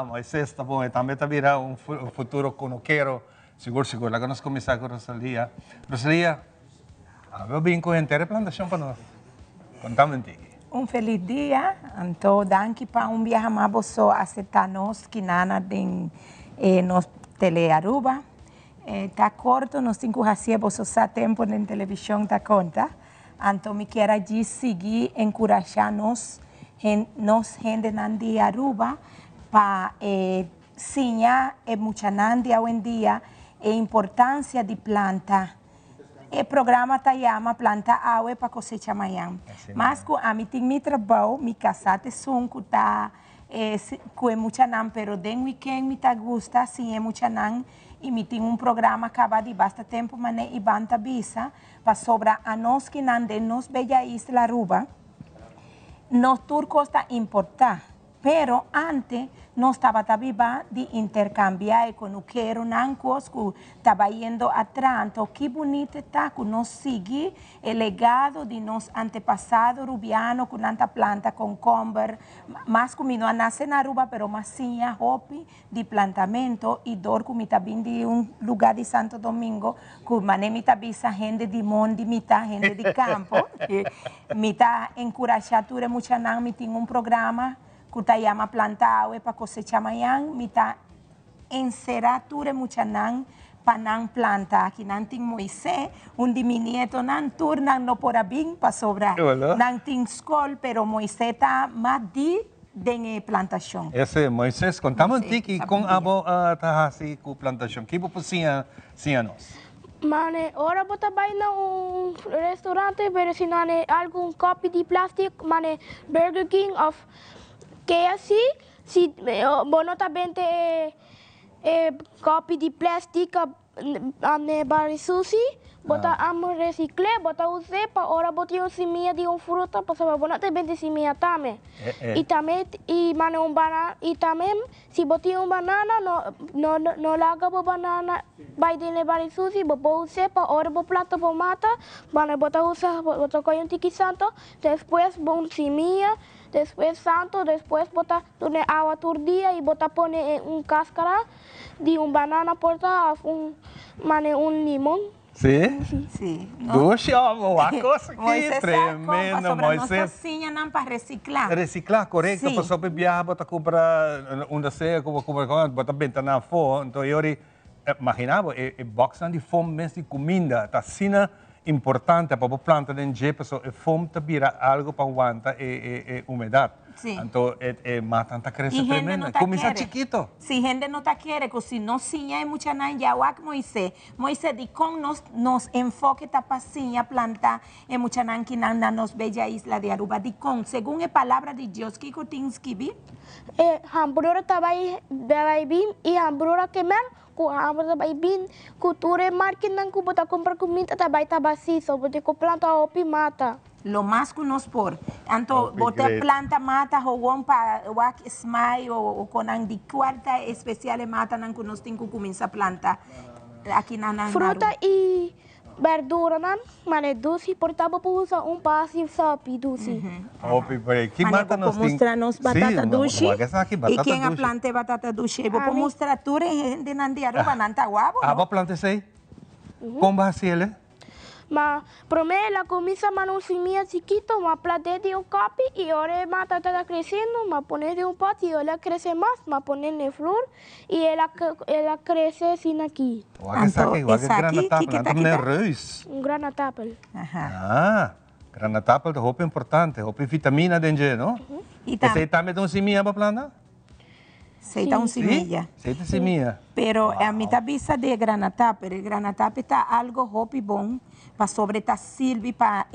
Moisés está bom. Também está um futuro conoqueiro. Seguro. Lá que nós começamos com Rosalia. Rosalia, eu vim com a inteira plantação para nós. Contamos em ti. Feliz dia. Então, danke para viaje mais você aceitar-nos que nada de nos telearuba. Tá corto, nós temos que fazer você tempo na televisão tá conta. Então, me quero seguir encorajar-nos gente na Aruba para ensinar mucha nandia hoy en día importancia de planta. El programa se llama Planta Agua para cosecha mañana. Mas a mí tengo mi trabajo, mi casa te son con mucha nan, pero de weekend me gusta si es mucha nan y me tengo un programa acaba de basta tiempo mané y banta visa para sobra a nos que nan de nos bella isla Aruba. Nos turcos está importar, pero antes no estaba viva de intercambiar con o que era nancos que estaba yendo atrás. Entonces, qué bonito está que nos sigue el legado de nos antepasados rubianos con tanta planta con comber, más como no nace en Aruba, pero más sin hopi de plantamento y dor como también de un lugar de Santo Domingo, que manemita visa gente de monte, mitad gente de campo, mitad encorajar tu mucha nan, mi tiene un programa que se llama Planta Agua para cosecha mañana, mitad encerrar tu mucha nan para nan planta. Aquí nan ting Moisés, un de mi nieto nan turnan no por abin para sobrar. Nan ting skol, pero Moisés está más de plantación. Esse Moisés, contamos en ti que con abo tahasi com plantação. Que você sim nós? Mane, ora bota vai na restaurante, pero si nane algún copy de plástico, mane Burger King of KFC, si bono tabente copy de plástico ane barisusi, bota amo recicle, bota use pa ora bota yo semilla de fruta, pa saber bono tabente semilla tame. Y también y mane un banana y también si bota un banana no laga bo banana vai de barisusi, bo use pa ora bo plato bo mata, mane bota usa bota coyon tiki santo, después bon semilla. Después santo, después bota tune agua turdía y bota pone un cáscara de un banana porta un limón. Sí? Sí. Duxe, uma coisa Moisés tremendo, Moisés. Cozinha não para reciclar. Reciclar, correto. Sim. Pessoa viaja, bota comprar onde seja, bota venta na fome. Então, eu imaginava, box de fome mesmo de comida, tá sina importante para a planta de enje, pessoa fome te vira algo para aguantar umidade. Sim. Então, mata tanta cresce tremenda. Começa chiquito. Si gente no te quiere, que si no siña hay mucha nan ya Moisés di con nos enfoque tapaciña planta en mucha nan que nan nos bella isla de Aruba di con según la palabra de Dios que cotinsquibi. Hamburger tabay bin y hamburger kemen ku hamburger tabay bin ku ture market nan ku bota comprar comida tabay tabasi so bote ko planta opi mata. Lo más que nos por. Anto, botar great. planta mata, jogón para wak smai o con andi cuarta especial mata nan que nos tengo comienza planta. Aqui na Fruta e verdura, não? Mas é doce, portanto, vou usar passe sabe doce. Hopi, pare. Que Mane, mata nos vou mostrar-nos batata doce. Aqui, E batata quem a doce. planta é batata doce. Vou mostrar tudo em de Nandiaruba, Nantaguabo. Aba planta sei? Como vai ser ele? Mas, primeiro, ela começa a uma semilla chiquita, uma planta de copo, e agora a batata está crescendo, mas põe de pote, e ela cresce mais, mas põe de flor, e ela cresce assim aqui. Essa aqui, granatapel. Então, reus. Granatapel. Ah, granatapel é roupa importante, roupa vitamina dentro, não? E esse também tem semilla para planta? Seita un semilla. Seita semilla. Pero a mí vista de granatapel. El granatapel está algo hopi bom para sobre ta silvi para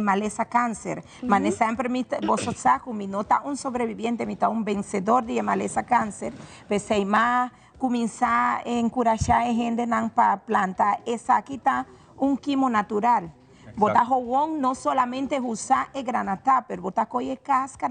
maleza cáncer. Mas sempre vos saco, mi no está un sobreviviente, mi está un vencedor de maleza cáncer. Pues hay más comenzar a encorajar a gente para plantar. Esa aquí está un quimo natural. Botar jogón no solamente usar el granatapel, botar coger casca,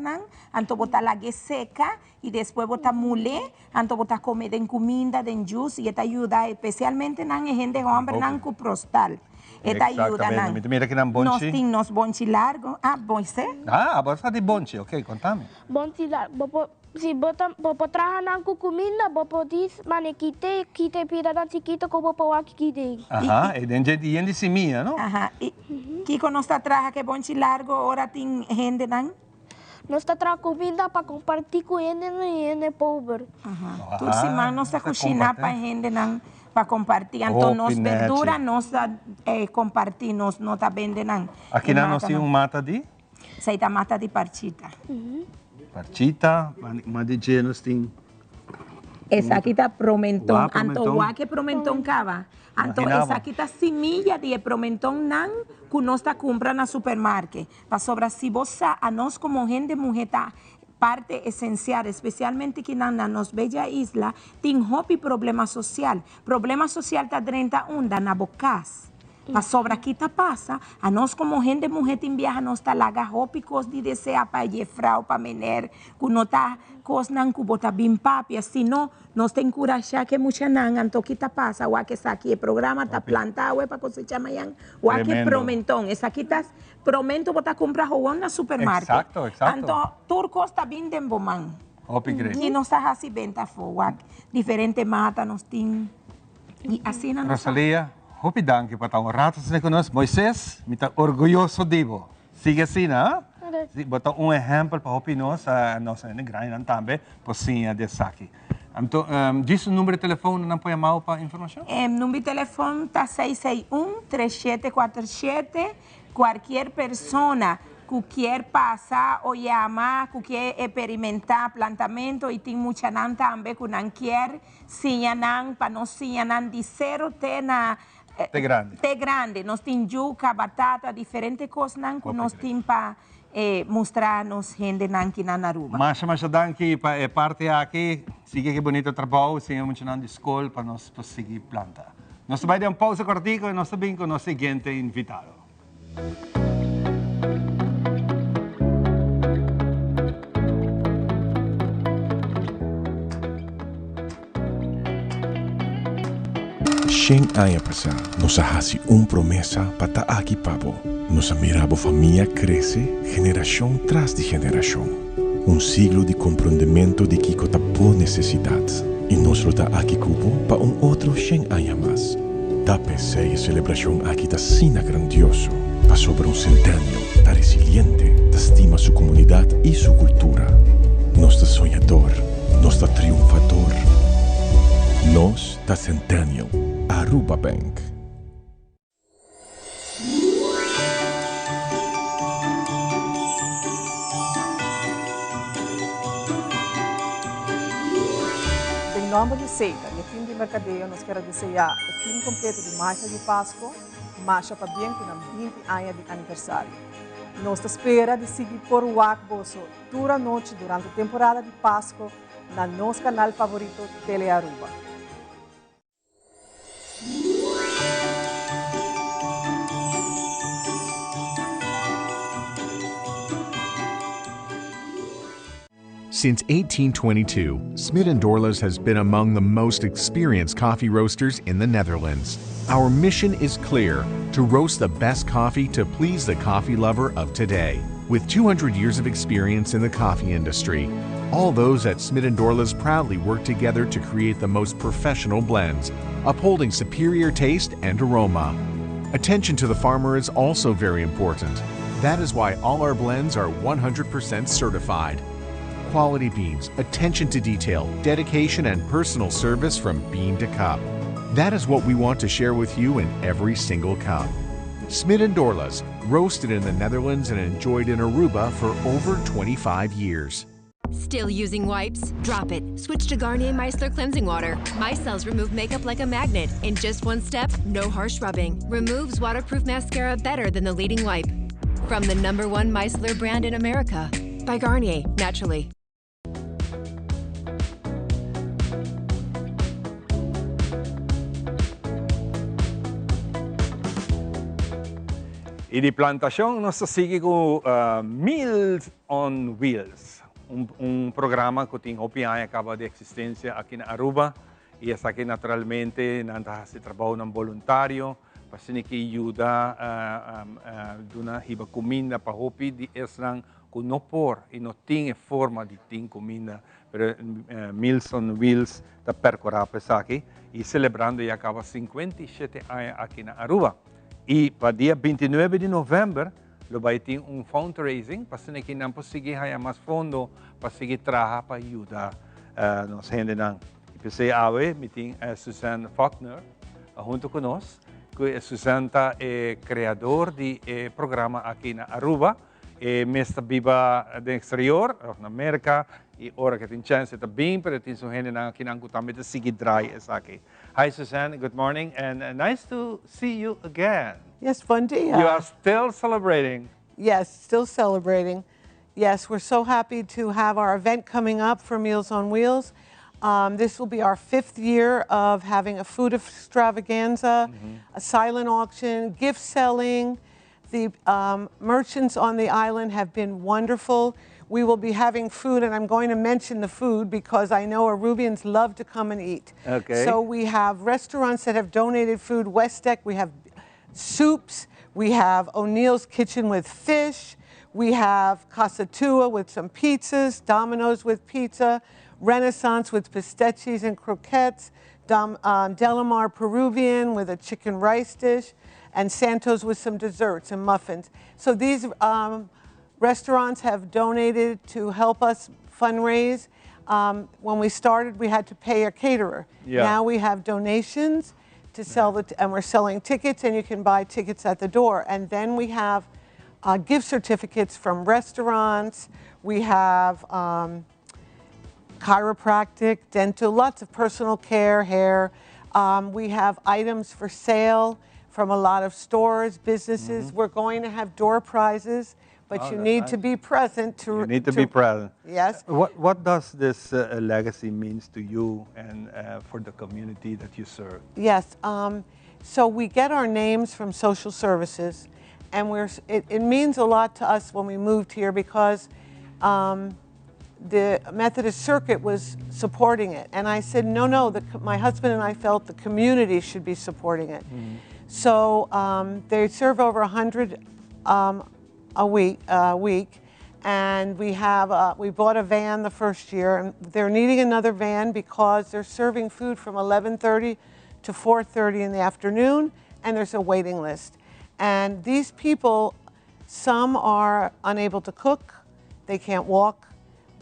anto botar la seca y después botar mulé, anto botar comida en comida, en juice y esta ayuda especialmente en gente hombre con prostal. Esta ayuda Mira que nan bonchi. Nos bonchi largo. Ah, bonche? Ah, você de bonchi, ok, contame. Bonchi largo. Si bopo trabajar con comida, bopo dis manequite, quite pirata chiquito como bopo quite. Ajá, e de semilla, ¿no? Ajá. Y Kiko no está trabaja que bonchi largo, ahora tin gente nan. No está trabajando comida para compartir con gente y gente pobre. Ajá. Tu si man no está cocina para gente nan para compartir. Entonces nos verdura nos compartir, nos no está venden. Aquí no tem mata de? Se está mata de parchita. Parchita, mas de genos tem. Essa aqui está promentón. Promentón. Anto que promentón cava. Anto essa aqui está semilla de promentón nan que nós está comprando na supermercado. Para sobra si vos a nós como gente mujer parte esencial, especialmente que na nos bella isla, tem hopi problema social. Problema social está 31 na bocas. Pa sobra aqui tá passa, a nós como gente mulher tem viaja nós tá laga hopi cos de desea para jefrau para mener, que não tá cos nan que bota bem papi, assim não, nós tem coragem que muita nan anto que tá passa, o que está aqui o programa tá plantado para cosechar amanhã, o que promentão, essa aqui tá promento botar comprar rogão na supermercado. Exato. Anto turcos tá bem demboman. Hopi great. E nós tá assim bem tá fogo, diferente mata nós tem e assim na Rosalia, hopi danke para tão ratos ne conosco. Moisés, me tá orgulhoso divo. Siga assim, né? Botar exemplo para hopi nós, nossa negrina também, pocinha de saque. Então, diz o número de telefone, não pode chamar para informação? O número de telefone está 661-3747. Qualquer pessoa que quer passar ou chamar, que quer experimentar plantamento e tem muita nan também que não quer, sinhanan, para nós sinhanan de zero até na Té grande. Nós temos yuca, batata, diferentes coisas que nós temos para mostrar-nos gente aqui na Aruba. Mas danke para parte aqui. Siga que bonito trabalho, siga muito na escola para nós seguir plantar. Nós vamos dar uma pausa cortica e nós vamos com o nosso seguinte invitado. Shen aya pasa, nos hace promesa para aqui pabo. Nos mirabo familia crece, generación tras de generación. Siglo de compreendimento de que cota por necesidad. Y nos lo da aquí cubo para otro Shen aya más. Da PC y celebración aquí da sina grandioso. Pa sobre centenio, da resiliente, da estima su comunidad y su cultura. Nos da soñador, nos da triunfador. Nos da centenio. Aruba Bank. Em nome de Seita e time de mercadeio, nós queremos desejar o fim completo de Marcha de Páscoa, marcha para bem com 20 anos de aniversário. Nós espera de seguir por o Bosso toda a noite durante a temporada de Páscoa na nosso canal favorito Tele Aruba. Since 1822, Smit & Dorlas has been among the most experienced coffee roasters in the Netherlands. Our mission is clear: to roast the best coffee to please the coffee lover of today. With 200 years of experience in the coffee industry, all those at Smit & Dorlas proudly work together to create the most professional blends, upholding superior taste and aroma. Attention to the farmer is also very important. That is why all our blends are 100% certified. Quality beans, attention to detail, dedication, and personal service from bean to cup. That is what we want to share with you in every single cup. Smit & Dorlas, roasted in the Netherlands and enjoyed in Aruba for over 25 years. Still using wipes? Drop it. Switch to Garnier Micellar Cleansing Water. Micelles remove makeup like a magnet. In just one step, no harsh rubbing. Removes waterproof mascara better than the leading wipe. From the #1 micellar brand in America. By Garnier, naturally. E di plantação, nós seguimos com Meals on Wheels, programa que tem OPI acaba de existência aqui na Aruba e essa aqui naturalmente nanda se trabalho ng voluntário para que ajuda duna hiba comida para hopi di esrang kunopor e não tem forma de ter comida, pero Meals on Wheels da percorrer aqui e celebrando e acaba 57 anos aqui na Aruba. E para dia 29 de novembro, vai ter fundraising para que não possamos ganhar mais fundo para seguir trabalhar para ajudar nos gente não. E pensei me tem Susan Faulkner junto conosco, que Susan é criador de programa aqui na Aruba, mesmo viva no exterior, na América, e ora que tem chance de bem, para tem sua gente não que não também seguir dry aqui. Hi Susan, good morning, and nice to see you again. Yes, bom dia. You are still celebrating. Yes, still celebrating. Yes, we're so happy to have our event coming up for Meals on Wheels. This will be our 5th year of having a food extravaganza, a silent auction, gift selling. The merchants on the island have been wonderful. We will be having food, and I'm going to mention the food because I know Arubians love to come and eat. Okay. So we have restaurants that have donated food, West Deck, we have soups, we have O'Neill's Kitchen with fish, we have Casa Tua with some pizzas, Domino's with pizza, Renaissance with pistachios and croquettes, Delamar Peruvian with a chicken rice dish, and Santos with some desserts and muffins. So these restaurants have donated to help us fundraise. When we started, we had to pay a caterer. Yeah. Now we have donations to sell and we're selling tickets, and you can buy tickets at the door. And then we have gift certificates from restaurants. We have chiropractic, dental, lots of personal care, hair. We have items for sale from a lot of stores, businesses. We're going to have door prizes. But you need to be present to... You need to be present. Yes. What does this legacy means to you and for the community that you serve? Yes. So we get our names from social services, and it means a lot to us when we moved here because the Methodist Circuit was supporting it. And I said, no, my husband and I felt the community should be supporting it. So they serve over 100 a week, and we bought a van the first year, and they're needing another van because they're serving food from 11:30 to 4:30 in the afternoon, and there's a waiting list. And these people, some are unable to cook, they can't walk,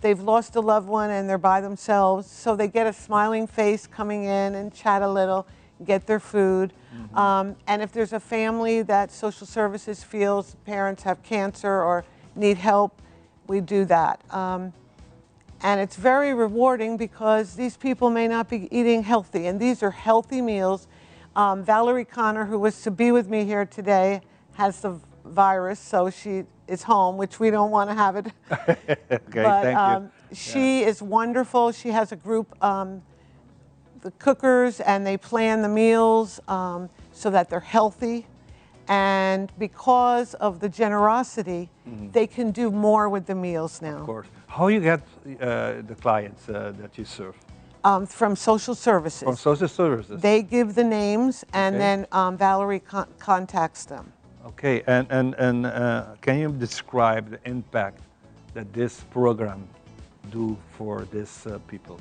they've lost a loved one and they're by themselves, so they get a smiling face coming in and chat a little, get their food. And if there's a family that social services feels parents have cancer or need help, we do that. And it's very rewarding because these people may not be eating healthy, and these are healthy meals. Valerie Connor, who was to be with me here today, has the virus, so she is home, which we don't want to have it. Okay, But thank you. she is wonderful. She has a group, the cookers, and they plan the meals so that they're healthy. And because of the generosity, they can do more with the meals now. Of course. How you get the clients that you serve? From social services. From social services. They give the names, and Okay. then Valerie contacts them. Okay, and can you describe the impact that this program do for these people?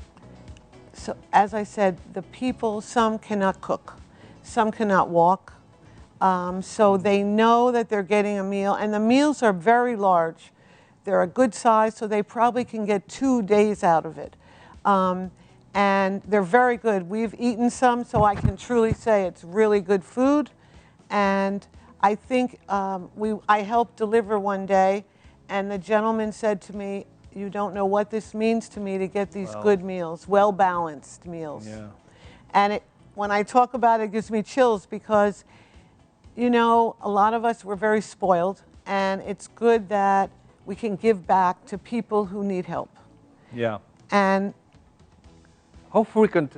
So, as I said, the people, some cannot cook, some cannot walk, so they know that they're getting a meal, and the meals are very large. They're a good size, so they probably can get 2 days out of it. And they're very good. We've eaten some, so I can truly say it's really good food. And I think I helped deliver one day, and the gentleman said to me, "You don't know what this means to me to get these Wow. good meals, well-balanced meals." Yeah. And when I talk about it, it gives me chills because, you know, a lot of us were very spoiled, and it's good that we can give back to people who need help. Yeah. And how frequent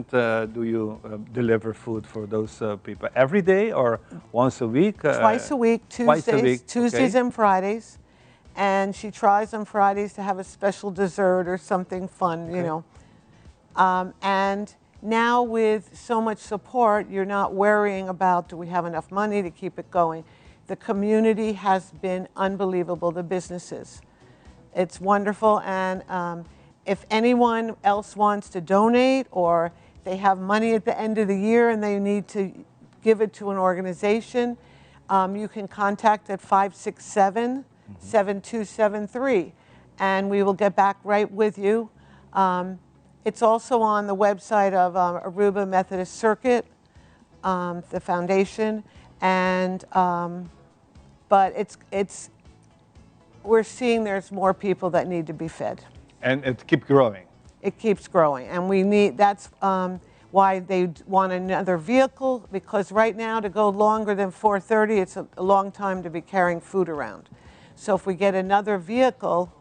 do you deliver food for those people? Every day or once a week? Twice a week, Twice a week. Tuesdays okay. and Fridays. And she tries on Fridays to have a special dessert or something fun, you Okay. know. And now with so much support, you're not worrying about, do we have enough money to keep it going? The community has been unbelievable, the businesses. It's wonderful, and if anyone else wants to donate or they have money at the end of the year and they need to give it to an organization, you can contact at 567-7273, and we will get back right with you. It's also on the website of Aruba Methodist Circuit, the foundation, and but we're seeing there's more people that need to be fed. And it keeps growing. It keeps growing, and we need. That's why they want another vehicle, because right now to go longer than 4:30, it's a long time to be carrying food around. So if we get another vehicle,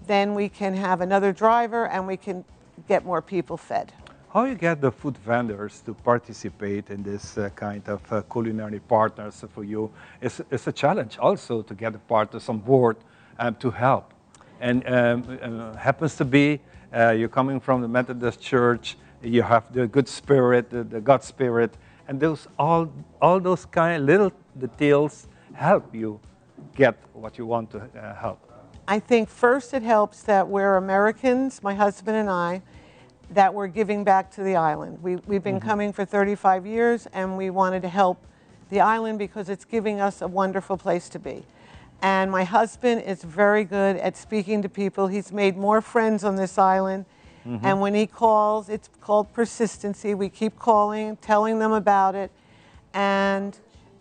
then we can have another driver, and we can get more people fed. How you get the food vendors to participate in this kind of culinary partners for you? It's a challenge also to get the partners on board to help. And happens to be you're coming from the Methodist Church, you have the good spirit, the God spirit, and those all those kind of little details help you get what you want to help. I think first it helps that we're Americans, my husband and I, that we're giving back to the island. We've been coming for 35 years, and we wanted to help the island because it's giving us a wonderful place to be. And my husband is very good at speaking to people. He's made more friends on this island. And when he calls, it's called persistency. We keep calling, telling them about it. And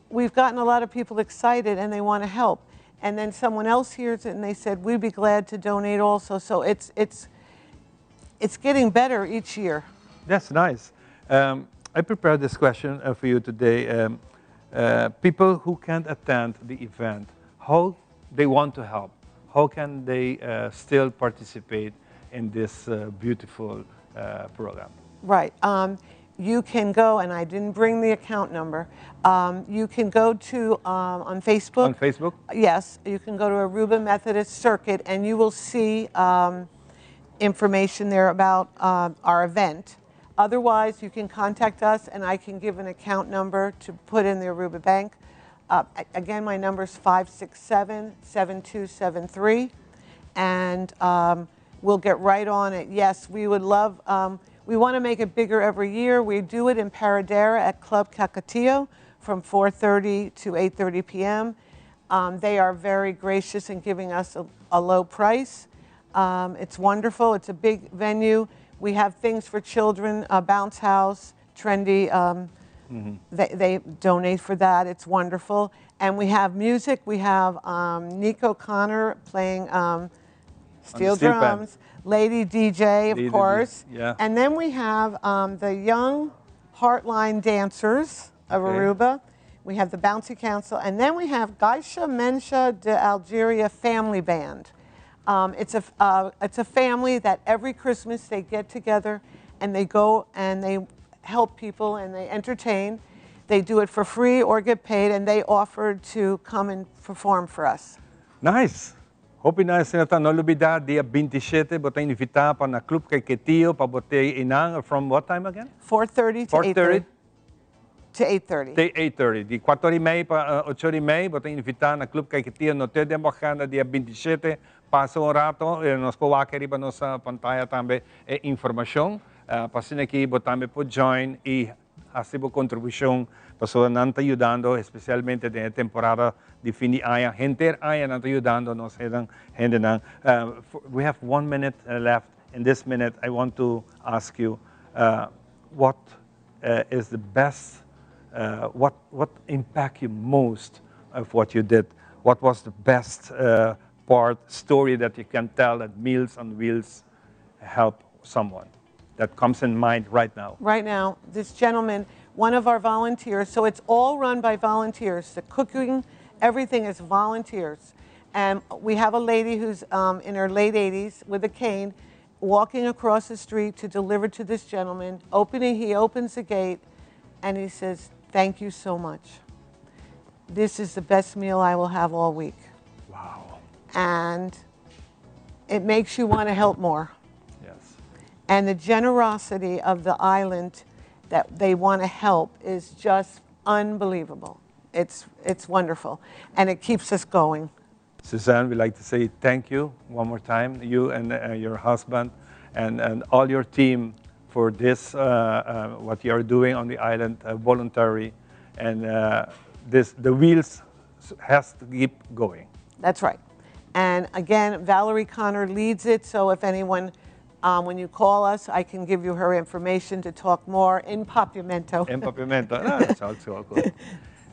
we've gotten a lot of people excited, and they want to help. And then someone else hears it, and they said, we'd be glad to donate also. So it's getting better each year. That's nice. I prepared this question for you today. People who can't attend the event, how they want to help? How can they still participate in this beautiful program? Right. You can go, and I didn't bring the account number. You can go to on Facebook. On Facebook? Yes, you can go to Aruba Methodist Circuit, and you will see information there about our event. Otherwise, you can contact us, and I can give an account number to put in the Aruba Bank. Again, my number is 567-7273, and we'll get right on it. Yes, we would love, we want to make it bigger every year. We do it in Paradera at Club Cacatillo from 4:30 to 8:30 p.m. They are very gracious in giving us a low price. It's wonderful. It's a big venue. We have things for children, a bounce house, trendy. They donate for that. It's wonderful. And we have music. We have Nico Connor playing steel steel drums, Lady DJ, of Lady course. yeah. And then we have the Young Heartline Dancers of Okay. Aruba. We have the Bouncy Council. And then we have Gaisha Mensha de Algeria Family Band. It's a family that every Christmas they get together and they go and they help people and they entertain. They do it for free or get paid, and they offered to come and perform for us. Nice. Hope na senata no lubida dia 27 bota invita pa na Club Caquetillo pa botei inang from what time again? 4:30 to 4:30 to 8:30. Te 8:30. Di 4:30 pa 8:30 bota invita na Club Caquetillo no te democana dia 27 passa um rato nos po wakeri pa nossa pantalla também informação pa sinaki botame po join e hasibo contribuição pessoa não está ajudando, especialmente na temporada de fim de ano. Gente aí não está ajudando, nós gente não. We have 1 minute left. In this minute, I want to ask you, what is the best, what impact you most of what you did? What was the best story that you can tell that Meals on Wheels help someone that comes in mind right now? Right now, this gentleman, one of our volunteers, so it's all run by volunteers. The cooking, everything is volunteers. And we have a lady who's in her late 80s with a cane, walking across the street to deliver to this gentleman. He opens the gate, and he says, "Thank you so much. This is the best meal I will have all week." Wow. And it makes you want to help more. Yes. And the generosity of the island that they want to help is just unbelievable. It's wonderful, and it keeps us going. Suzanne, we'd like to say thank you one more time, you and your husband and all your team for this, what you are doing on the island, voluntary, and the wheels has to keep going. That's right. And again, Valerie Connor leads it, so if anyone, when you call us, I can give you her information to talk more in Papiamento. In Papiamento. That's also good.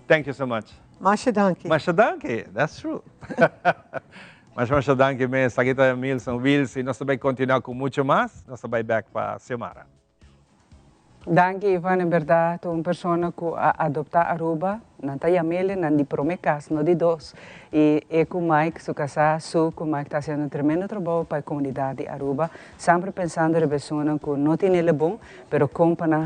Thank you so much. Masha Danke. Masha Danke, that's true. Masha Danke, sa kita Meals on Wheels, e nós também continuar com muito mais. Nós também back para Xiomara. Danke, Ivan, em verdade, uma pessoa que adopta Aruba, não está yamele, não de promecas, não de dos. E com o Mike, su casa, com o Mike está fazendo tremendo trabalho para a comunidade de Aruba, sempre pensando em pessoas que não têm ele bom, mas compram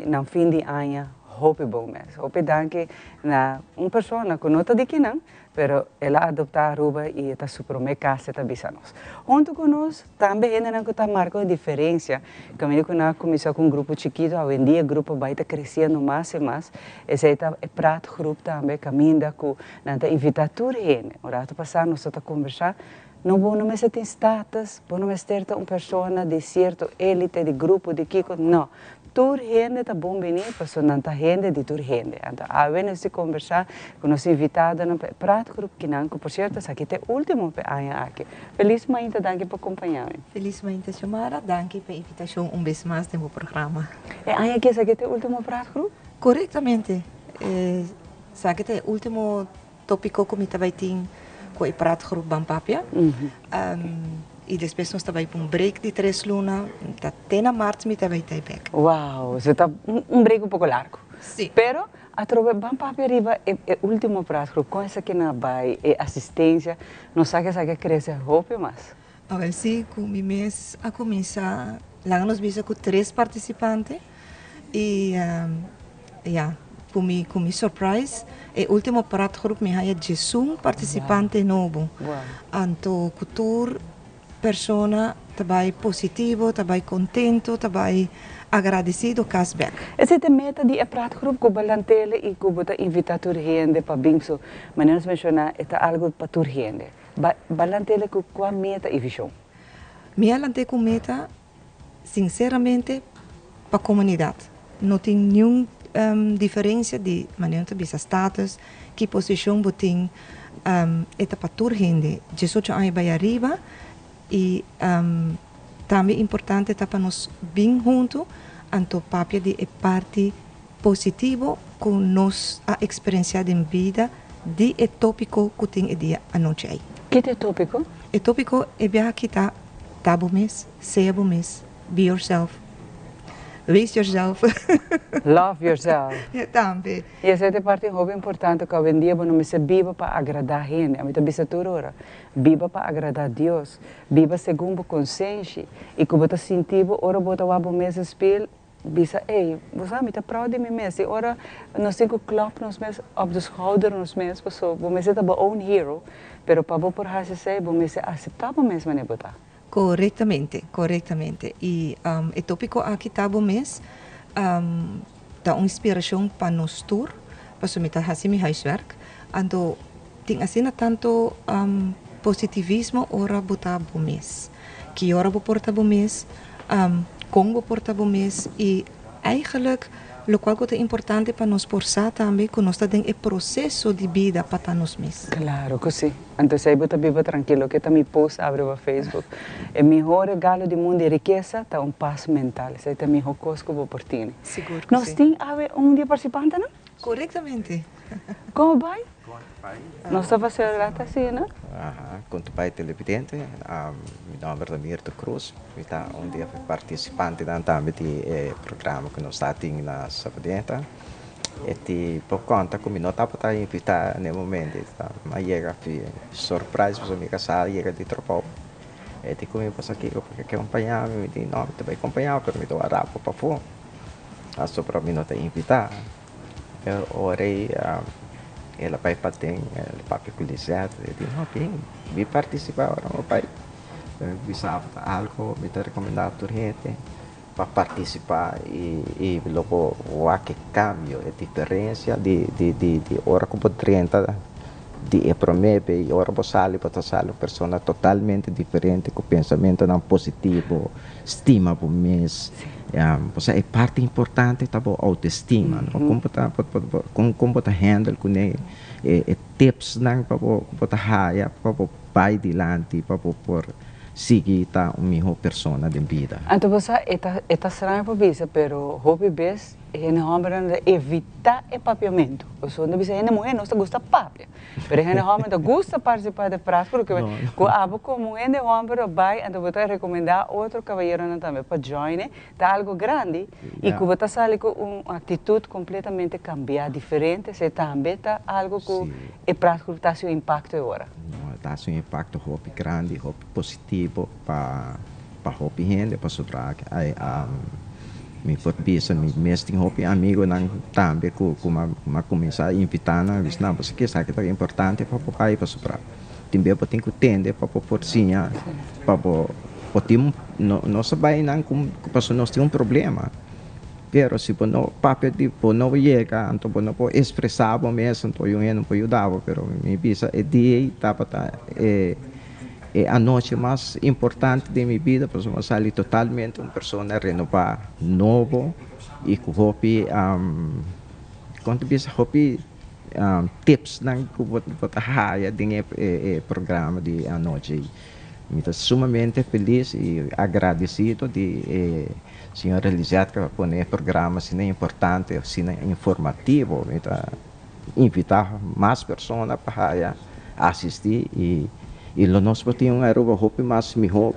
no fim de ano, hope bom mesmo. Hope danke na uma pessoa que não está de aqui, não, pero ela adopta Aruba e está super me casa está bisanos. Junto com nós também ainda não está marcando diferença. Caminho que nós começamos com um grupo chiquito, hoje em dia o grupo vai estar crescendo mais e mais. Esse está é prato grupo também caminha com nanta invitar toda gente. O rato passado nós estamos conversar. Não vou não ter status, vou não ter uma pessoa de certo elite de grupo de Kiko, não. Toda gente está bom venir, porque não está gente de toda gente. Então, a vez de conversar com os invitados no prato grupo que não, por certo, essa aqui é o último ano aqui. Feliz manhã, danke por acompanhar-me. Feliz manhã, Xiomara, danke pela invitação vez mais no meu programa. E aí aqui essa aqui é o último prato grupo? Corretamente. Essa aqui é o último tópico que me estava tendo com o prato grupo Bampapia. E depois nós estamos para um break de 3 lunas, até na março me estava back. Uau, você está break um pouco largo. Sim. Pero a trove Bampapia arriba é o último prato com essa que não vai assistência, não sabe essa que cresce roupa mais. Agora sim, com o mês a começar, lá nos visa com 3 participantes e com mi surprise, o último prato grupo me haya Jesus participante novo. Então, cultura persona também positivo, também contento, também agradecido, cashback. Essa é a meta de prato grupo com balantele e com bota invitar toda gente para bimso, mas nós mencionar é algo para toda gente. Balantele com qual meta e visão? Minha lante com meta, sinceramente, para a comunidade. Não tem nenhuma diferença de maneira de status, que posição botem, é para toda gente. Jesus já vai arriba. E também é importante para nós bem juntos, então papia de parte positivo com nós a experiência de vida de tópico que tem o dia à noite aí. Que é tópico? O tópico é bem que está bom mês, seja bom mês, be yourself, raise yourself. Love yourself. Também. E essa é a parte muito importante que hoje em dia não se viva para agradar a gente, a gente bisa toda hora. Viva para agradar a Deus, viva segundo a consciência. E como você sentiu, ora você vai bom mês espelho, bisa, hey, we zijn met proud de mensen. Die ora, nos cinco klap nos mes op de schouder nos mes, so, we mensen hebben own hero, pero para por hacer se, we mensen acceptamos mes mane bota. Correctamente, correctamente. E o tópico aqui tá bom mês, dá uma inspiração para nós tour, para somente fazer meu huiswerk. Então, tem assim tanto positivismo ora botar bom mês, que ora vou portar bom mês, como portar bom mês e eigenlijk lo qual é importante para nós forçar também que nós temos o processo de vida para nós mesmos. Claro que sim. Então, aí você vive tranquilo, que também post abre o Facebook. O melhor regalo do mundo é riqueza, tá paz mental. Isso é a melhor coisa que eu portine. Seguro que nós temos dia participante, não? Corretamente. Como vai? Nós estamos fazendo lá assim, não? Quanto pai televidente, meu nome é Mirto Cruz, eu estou um dia participante também do programa que nós estamos na Sabadenta. E por conta que não estava para invitar no momento, mas chega surpresa para minha casa, chega de tropa. E como eu passo aqui, eu quero acompanhar, me diz não, também acompanhar, mas me dou a rapa para fora. Só para mim não te invitar. Eu orei. Ela vai para ter papel colizado, eu disse, não, bem, vim participar agora, meu pai. Bisa algo, me recomendado a gente para participar e logo o que cambio, a diferença de hora como 30 de promete e hora para sair pessoa totalmente diferente com pensamento não positivo, estima por mês. É parte importante da autoestima, como tá handle com tips não para raia para pai dilante para por seguir tá uma melhor pessoa da vida. Então você está estranho para bisa, pero hobby bes é na homem evitar o papiamento. O som da bisa é na mulher não gosta papia, pero é na homem gosta participar de prática porque com abo como é na homem vai, então vou te recomendar outro cavalheiro também para join, tá algo grande e que você sai com uma atitude completamente cambiada, diferente, se também tá algo que é prático tá seu impacto agora. Dá um impacto hobby grande, hobby positivo para hobby gente, para sobrar me forbiça, me mestre hobby amigo não também que começar a invitar na vez não, porque isso aqui é importante para o pai para sobrar. Também para ter que entender para forcinha, para não saber não como nós temos problema. Pero se por não papel de por não chega, então por não pode expressar o mesmo, então eu não pode ajudar, pero me visa é dia é a noite mais importante de minha vida, para eu sair totalmente uma pessoa renovada, novo e com hobby, quando visa hobby tips não que vou raia de programa de a noite. Me estou sumamente feliz e agradecido de senhora Elizabeth que põe programa assim importante, assim informativo, invitar mais pessoas para assistir e nós temos uma roupa mais melhor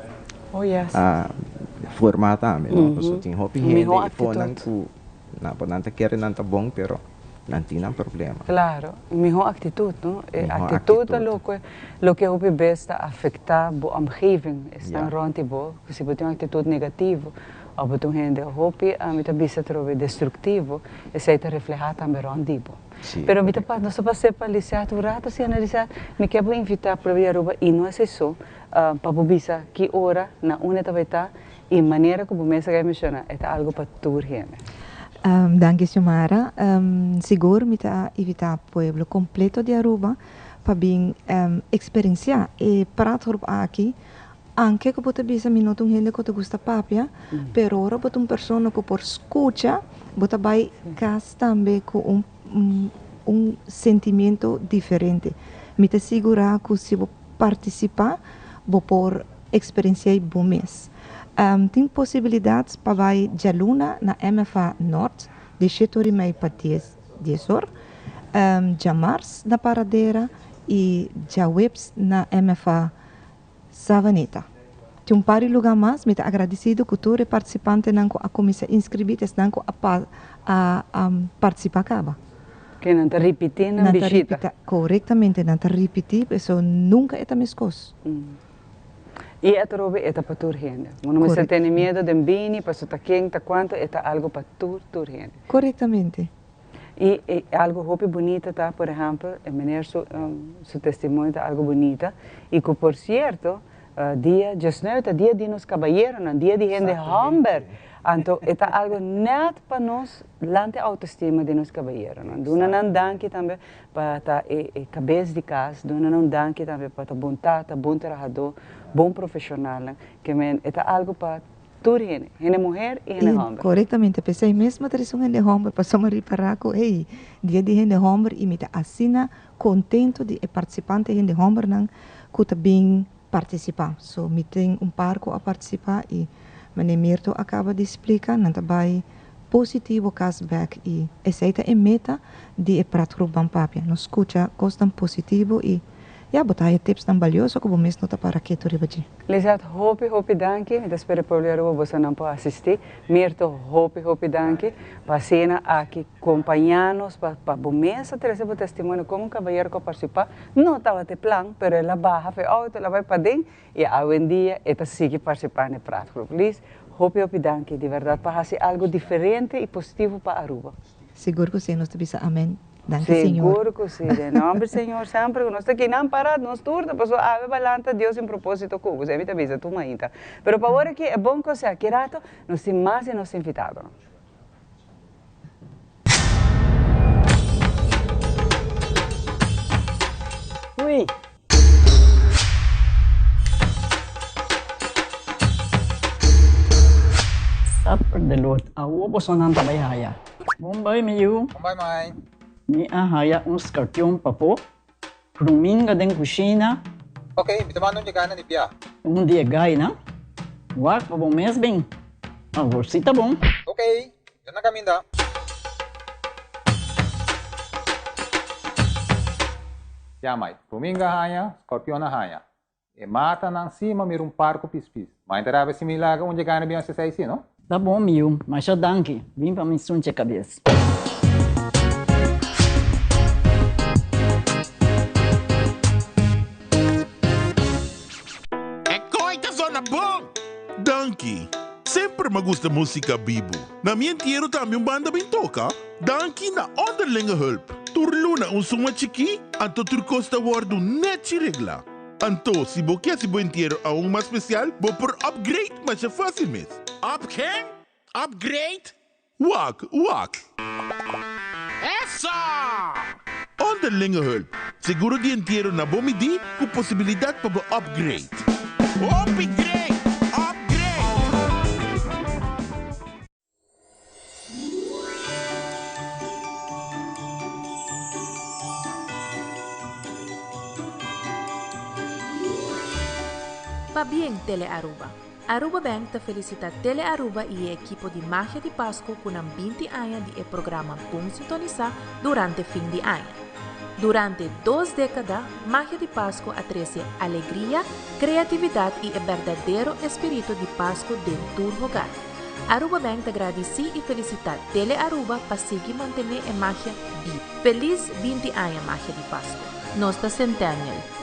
formada também, nós temos roupa gente não quer não tá bom, pero não tem problema. Claro, melhor atitude, não? Atitude é lo que o bebê está afetar a omgeving, está rond bo, se você tem uma atitude negativa, ou você tem gente hopi, a mim também se trova destrutivo, e se está reflejado também rond bo. Pero mita pa nós passei para licenciatura, se analisar, me quero invitar para vir aruba e não é só para bobisa que ora na unidade vai estar e maneira como mesa que menciona é algo para tour gente. Danke, Xiomara. Seguro me está evitar o pueblo completo de Aruba para bem experienciar e pratar aqui. Anche que você bisa minuto gente que te gusta papia, pero ora você pessoa que por escuta, você vai cas também com sentimento diferente. Me te segura que se você participar, você por experienciar bom mês. Tem possibilidades para vai de aluna na MFA Norte, de 7h30 para 10 horas, de março na Paradeira e de webs na MFA Savaneta. Tem par de lugar mais, me agradecido que todos os participantes não a comissão inscritos não a participar acaba. Que não está repetindo a visita. Corretamente, não está repetindo, isso nunca é a mesma coisa. Y esto robe eta para tu gente. Uno me tiene miedo de bini, para su taquén, ta cuánto, eta algo para tu gente. Correctamente. Y algo hopi bonito está, por ejemplo, en su testimonio está algo bonito. Y que por cierto, dia, just nu, está dia de nos caballeros, dia de gente humber. Então, é algo net para nós, lante autoestima de nos caballeros. Dona não danke também para a cabeça de casa, dona não danke também para a bom tata, bom trabalhador, bom profissional, que é algo para toda gente mulher e gente homem. Corretamente, pensei mesmo a tradição de homem, passamos a reparar que, ei, dia de gente homem, e me está assina contento de participante de homem, não, que também participar. So, me tem parco a participar e meneer Mirto acaba de explicar, não também positivo cashback e essa é a meta de prato ban papia. Nos escuta costam positivo e botar tips tão valiosos como mesmo nota para que tu ribaji. Lisat, hopi danke, me espero por ler você não pode assistir. Mirto, hopi danke, para cena aqui acompanhar-nos para bom mês a trazer o testemunho como um cavalheiro que participar. Não estava de plano, mas ela barra foi auto, ela vai para dentro e ao em dia ela sigue participando no prato grupo. Lis, hopi danke, de verdade para fazer algo diferente e positivo para Aruba. Seguro que sim, nós te bisa amém. Danke, Senhor. Seguro que sim, de nome do Senhor, sempre que nós estamos aqui não parado, nós turnos, pessoal, ave balanta Deus em propósito com você, me avisa tu ainda. Pero para agora que é bom que você aqui rato, nós temos mais e nós invitados. Ui. Sapper de Lord, awo po sonan tabayaya. Bombay miyu. Bombay mai. Ni ahaya uns cartão papo. Pruminga den kusina. Okay, bitamano niya gana ni Pia. Dia gay na. Wak pa bom mês bem. Agora sim tá bom. Okay, yan na kami da. Yamay, Pruminga haya, Scorpion na haya. E mata nang cima mir parco pispis. Mas interava se milaga onde gana bem se sai não? Tá bom, miu, mas já danke. Vim para me sunche cabeça. Danke. Sempre me gusta música bibo. Na minha entierro também banda bem toca. Danke na onderlinge hulp. Turluna suma chiqui, anto turcosta wardu net regla. Anto, se bo quer se bo entierro a mais especial, bo por upgrade, mas é fácil mesmo. Upgrade? Upgrade? Wak. Essa! Onderlinge hulp. Seguro de entierro na bomidi com possibilidade para bo upgrade. Upgrade! Pa bien, Tele Aruba. Aruba Bank te felicita Tele Aruba e equipo de Magia de Pasco com 20 anos de programa Bom Sintonizar durante fim de ano. Durante 2 décadas, Magia de Pasco atrece alegria, criatividade e o verdadeiro espírito de Pasco dentro do hogar. Aruba Bank te agradece e felicita Tele Aruba para seguir manter a magia viva. Feliz 20 anos, Magia de Pasco. Nossa centennial.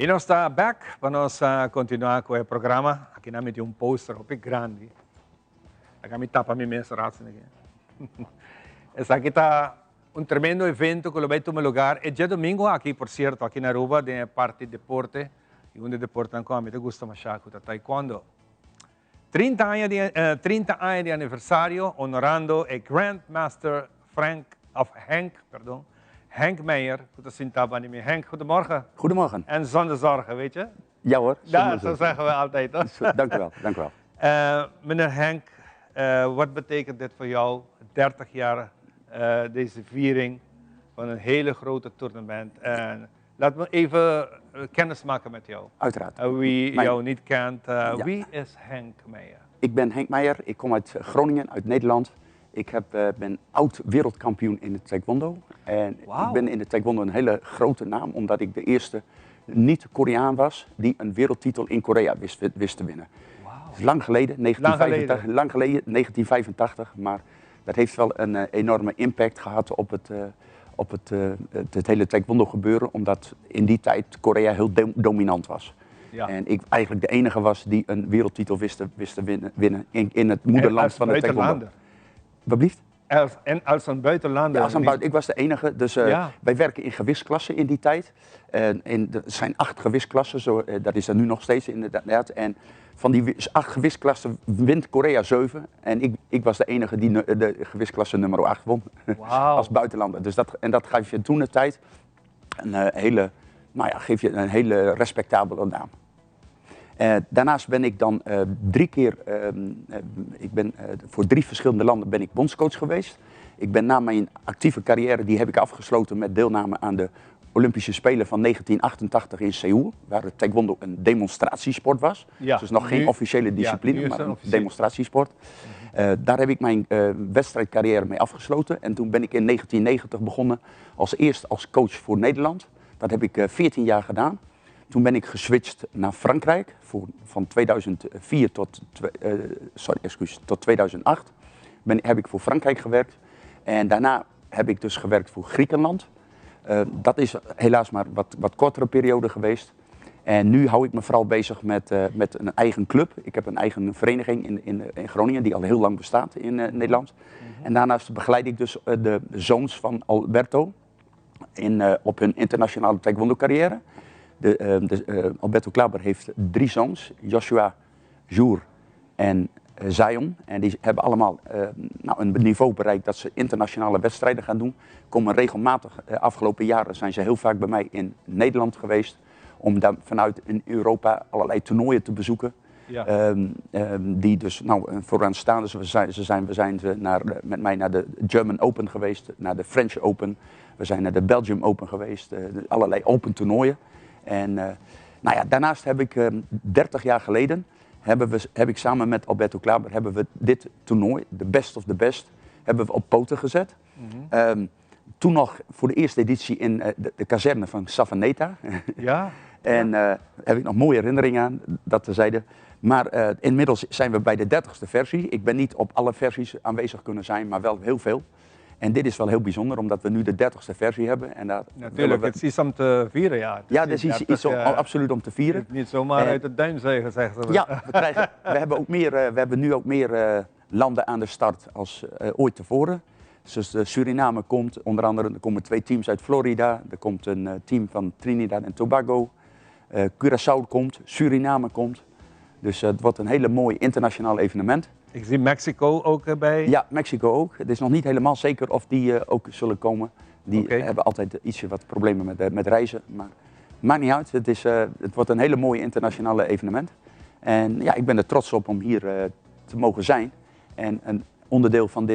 E nós estamos back para nós continuar com o programa. Aqui nós temos poster grande. Aqui me tapa minha mesa raça. Esse aqui está tremendo evento que vai tomar lugar. É dia domingo aqui, por certo, aqui na Aruba, de parte de deporte. E onde deporte a mim gusta mais da taekwondo. 30 anos de aniversário, honorando o Grandmaster Henk Meijer, goed te zien daar bij mij. Henk, goedemorgen. Goedemorgen. En zonder zorgen, weet je? Ja hoor. Ja, zo zeggen we altijd. Hoor. Dank u wel, dank u wel. Meneer Henk, wat betekent dit voor jou? 30 jaar deze viering van een hele grote toernooi. En laat me even kennis maken met jou. Uiteraard. Wie jou niet kent, wie is Henk Meijer? Ik ben Henk Meijer, ik kom uit Groningen, uit Nederland. Ik ben oud wereldkampioen in het taekwondo. En ik ben in het taekwondo een hele grote naam, omdat ik de eerste niet-Koreaan was die een wereldtitel in Korea wist te winnen. Het is lang geleden, 1985, maar dat heeft wel een enorme impact gehad op het hele taekwondo gebeuren, omdat in die tijd Korea heel dominant was. Ja. En ik eigenlijk de enige was die een wereldtitel wist te winnen in het moederland van het taekwondo. Wat blieft? En als een buitenlander? Ja, ik was de enige. Dus wij werken in gewichtsklassen in die tijd. Er zijn 8 gewichtsklassen, dat is er nu nog steeds inderdaad. En van die 8 gewichtsklassen wint Korea 7. En ik was de enige die de gewichtsklasse nummer 8 won. Als buitenlander. Dus dat geeft je toen de tijd een hele respectabele naam. Daarnaast ben ik dan 3 keer, voor 3 verschillende landen ben ik bondscoach geweest. Ik ben na mijn actieve carrière, die heb ik afgesloten met deelname aan de Olympische Spelen van 1988 in Seoul, waar het taekwondo een demonstratiesport was. Ja, dus nog geen officiële discipline, maar een demonstratiesport. Daar heb ik mijn wedstrijdcarrière mee afgesloten. En toen ben ik in 1990 begonnen eerst als coach voor Nederland. Dat heb ik 14 jaar gedaan. Toen ben ik geswitcht naar Frankrijk van 2004 tot 2008. Heb ik voor Frankrijk gewerkt. En daarna heb ik dus gewerkt voor Griekenland. Dat is helaas maar wat kortere periode geweest. En nu hou ik me vooral bezig met een eigen club. Ik heb een eigen vereniging in Groningen die al heel lang bestaat in Nederland. En daarnaast begeleid ik dus de zoons van Alberto op hun internationale taekwondo carrière. Alberto Klaber heeft 3 zoons, Joshua, Jour en Zion. En die hebben allemaal een niveau bereikt dat ze internationale wedstrijden gaan doen. Komen regelmatig, afgelopen jaren zijn ze heel vaak bij mij in Nederland geweest. Om dan vanuit in Europa allerlei toernooien te bezoeken. Ja. Die dus vooraan staan. Dus we zijn met mij naar de German Open geweest, naar de French Open. We zijn naar de Belgium Open geweest, allerlei open toernooien. En daarnaast heb ik 30 jaar geleden, heb ik samen met Alberto Klaber dit toernooi, de Best of the Best, hebben we op poten gezet. Toen nog voor de eerste editie in de kazerne van Savaneta. Ja. En heb ik nog mooie herinneringen aan, dat terzijde. Maar inmiddels zijn we bij de 30ste versie. Ik ben niet op alle versies aanwezig kunnen zijn, maar wel heel veel. En dit is wel heel bijzonder, omdat we nu de 30ste versie hebben. En natuurlijk, het is iets om te vieren, ja. Ja, het is iets absoluut om te vieren. Niet zomaar uit het duim zeggen, zegt ze. Ja, we hebben nu ook meer landen aan de start als ooit tevoren. Dus Suriname komt, onder andere, er komen 2 teams uit Florida. Er komt een team van Trinidad en Tobago. Curaçao komt, Suriname komt. Dus het wordt een hele mooi internationaal evenement. Ik zie Mexico ook bij. Ja, Mexico ook. Het is nog niet helemaal zeker of die ook zullen komen. Die hebben altijd ietsje wat problemen met reizen. Maar maakt niet uit. Het wordt een hele mooie internationale evenement. En ja, ik ben er trots op om hier te mogen zijn. En een onderdeel van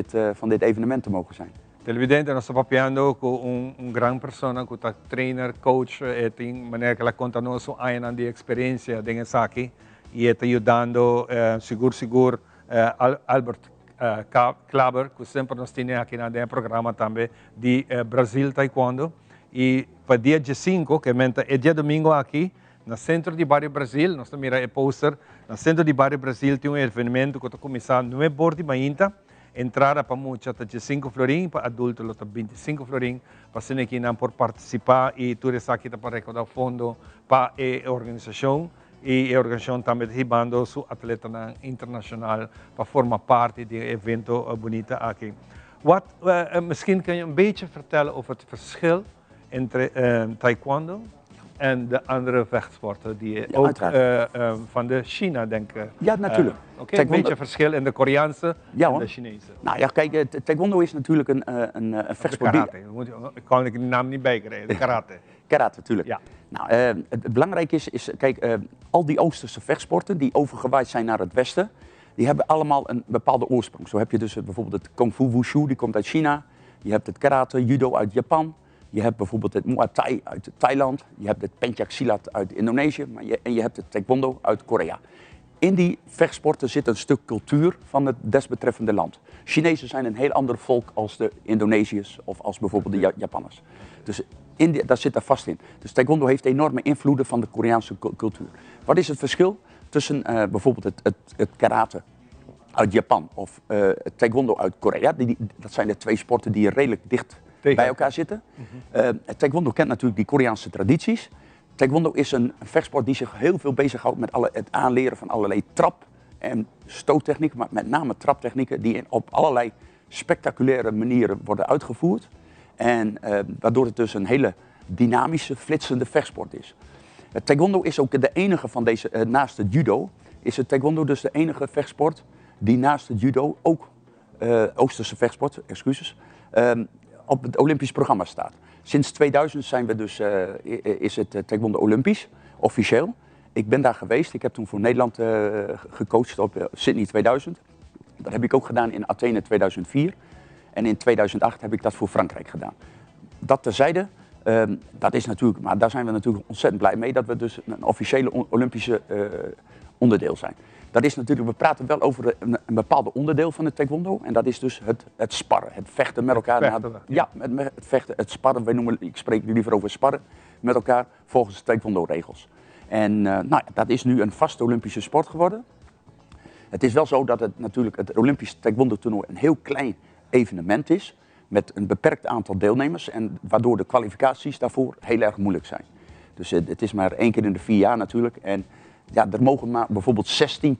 dit evenement te mogen zijn. Televidente, nós estamos papiando com grande persona, com trainer, coach, tem maneira que ela conta nos aan die experiência de aqui e está ajudando seguro Albert Klaber, que sempre nos tem aqui no programa também de Brasil Taekwondo. E para dia 5, que é dia domingo aqui, no centro de Barrio Brasil, nós estamos mirando o poster, no centro de Barrio Brasil tem evento que está começando 9 horas de manhã. Entrada para muitos até 5 florim, para adultos até 25 florim, para ser aqui por participar e tudo isso aqui para recaudar fundo para a organização e a organização também recebendo seu atleta internacional para formar parte do evento bonito aqui. Misschien kan je een beetje vertellen over het verschil entre taekwondo en de andere vechtsporten die ook van de China denken. Ja, natuurlijk. Een beetje verschil in de Koreaanse en de Chinese. Nou ja, kijk, taekwondo is natuurlijk een vechtsport. Karate, ik kan de naam niet bijkrijgen, karate. Karate, natuurlijk. Ja. Nou, het belangrijke is kijk, al die Oosterse vechtsporten die overgewaaid zijn naar het Westen, die hebben allemaal een bepaalde oorsprong. Zo heb je dus bijvoorbeeld het Kung Fu Wushu, die komt uit China. Je hebt het karate, judo uit Japan. Je hebt bijvoorbeeld het Muay Thai uit Thailand. Je hebt het Pencak Silat uit Indonesië. En je hebt het taekwondo uit Korea. in die vechtsporten zit een stuk cultuur van het desbetreffende land. Chinezen zijn een heel ander volk als de Indonesiërs of als bijvoorbeeld de Japanners. Dus daar zit daar vast in. Dus taekwondo heeft enorme invloeden van de Koreaanse cultuur. Wat is het verschil tussen bijvoorbeeld het karate uit Japan of het taekwondo uit Korea? Dat zijn de twee sporten die redelijk dicht bij elkaar zitten. Het taekwondo kent natuurlijk die Koreaanse tradities. Taekwondo is een vechtsport die zich heel veel bezighoudt met het aanleren van allerlei trap- en stoottechnieken, maar met name traptechnieken die op allerlei spectaculaire manieren worden uitgevoerd. En waardoor het dus een hele dynamische, flitsende vechtsport is. Het taekwondo is ook de enige van deze, naast het judo, is het taekwondo dus de enige vechtsport die naast het judo ook, Oosterse vechtsport, op het Olympisch programma staat. Sinds 2000 zijn we dus, is het taekwondo Olympisch, officieel. Ik ben daar geweest, ik heb toen voor Nederland gecoacht op Sydney 2000. Dat heb ik ook gedaan in Athene 2004. En in 2008 heb ik dat voor Frankrijk gedaan. Dat terzijde, dat is natuurlijk, maar daar zijn we natuurlijk ontzettend blij mee dat we dus een officiële Olympische onderdeel zijn. Dat is natuurlijk, we praten wel over een bepaalde onderdeel van het taekwondo en dat is dus het sparren, het vechten met elkaar. Het vechten, het sparren, ik spreek liever over sparren met elkaar volgens de taekwondo-regels. En dat is nu een vaste Olympische sport geworden. Het is wel zo dat het Olympisch taekwondo-toernooi een heel klein evenement is met een beperkt aantal deelnemers en waardoor de kwalificaties daarvoor heel erg moeilijk zijn. Dus het is maar 1 keer in de 4 jaar natuurlijk en ja, er mogen maar bijvoorbeeld 16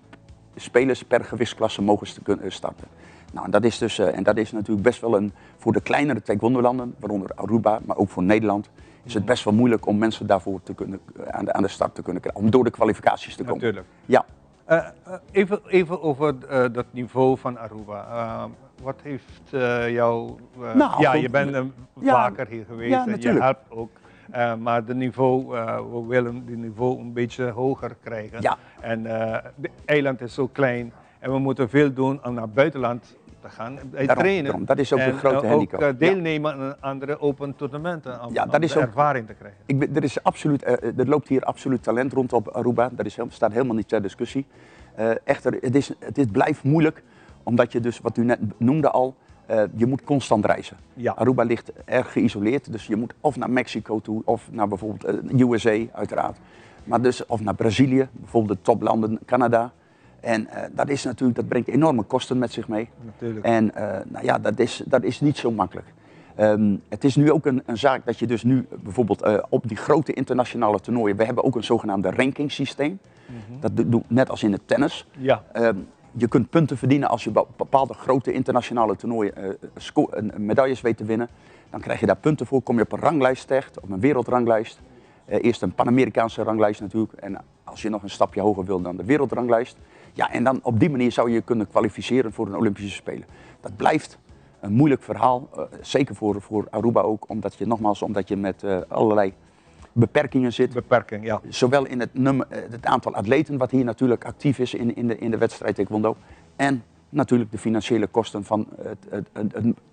spelers per gewichtsklasse mogen starten. Nou, dat is dus, en dat is natuurlijk best wel voor de kleinere taekwondo-landen, waaronder Aruba, maar ook voor Nederland, is het best wel moeilijk om mensen daarvoor te kunnen, aan de start te kunnen krijgen, om door de kwalificaties te komen. Natuurlijk. Ja. Even over dat niveau van Aruba. Wat heeft jou... je bent vaker hier geweest en je helpt ook. Maar de niveau, we willen het niveau een beetje hoger krijgen. Ja. En het eiland is zo klein en we moeten veel doen om naar het buitenland te gaan trainen. Daarom. Dat is ook de grote handicap. Ook deelnemen aan andere open toernooimenten om de ervaring te krijgen. Er loopt hier absoluut talent rond op Aruba. Dat staat helemaal niet ter discussie. Echter, het blijft moeilijk, omdat je dus, wat u net noemde al, je moet constant reizen. Ja. Aruba ligt erg geïsoleerd, dus je moet of naar Mexico toe, of naar bijvoorbeeld USA uiteraard. Maar dus, of naar Brazilië, bijvoorbeeld de toplanden, Canada. En dat brengt enorme kosten met zich mee. Natuurlijk. En dat is niet zo makkelijk. Het is nu ook een zaak dat je dus nu bijvoorbeeld op die grote internationale toernooien, we hebben ook een zogenaamde rankingssysteem. Dat doet net als in het tennis. Ja. Je kunt punten verdienen als je bepaalde grote internationale toernooien medailles weet te winnen. Dan krijg je daar punten voor, kom je op een ranglijst terecht, op een wereldranglijst. Eerst een Pan-Amerikaanse ranglijst natuurlijk en als je nog een stapje hoger wil dan de wereldranglijst. Ja, en dan op die manier zou je kunnen kwalificeren voor een Olympische Spelen. Dat blijft een moeilijk verhaal, zeker voor Aruba ook, omdat je met allerlei beperkingen zit. Beperking, ja. Zowel in het aantal atleten wat hier natuurlijk actief is in de wedstrijd taekwondo en natuurlijk de financiële kosten van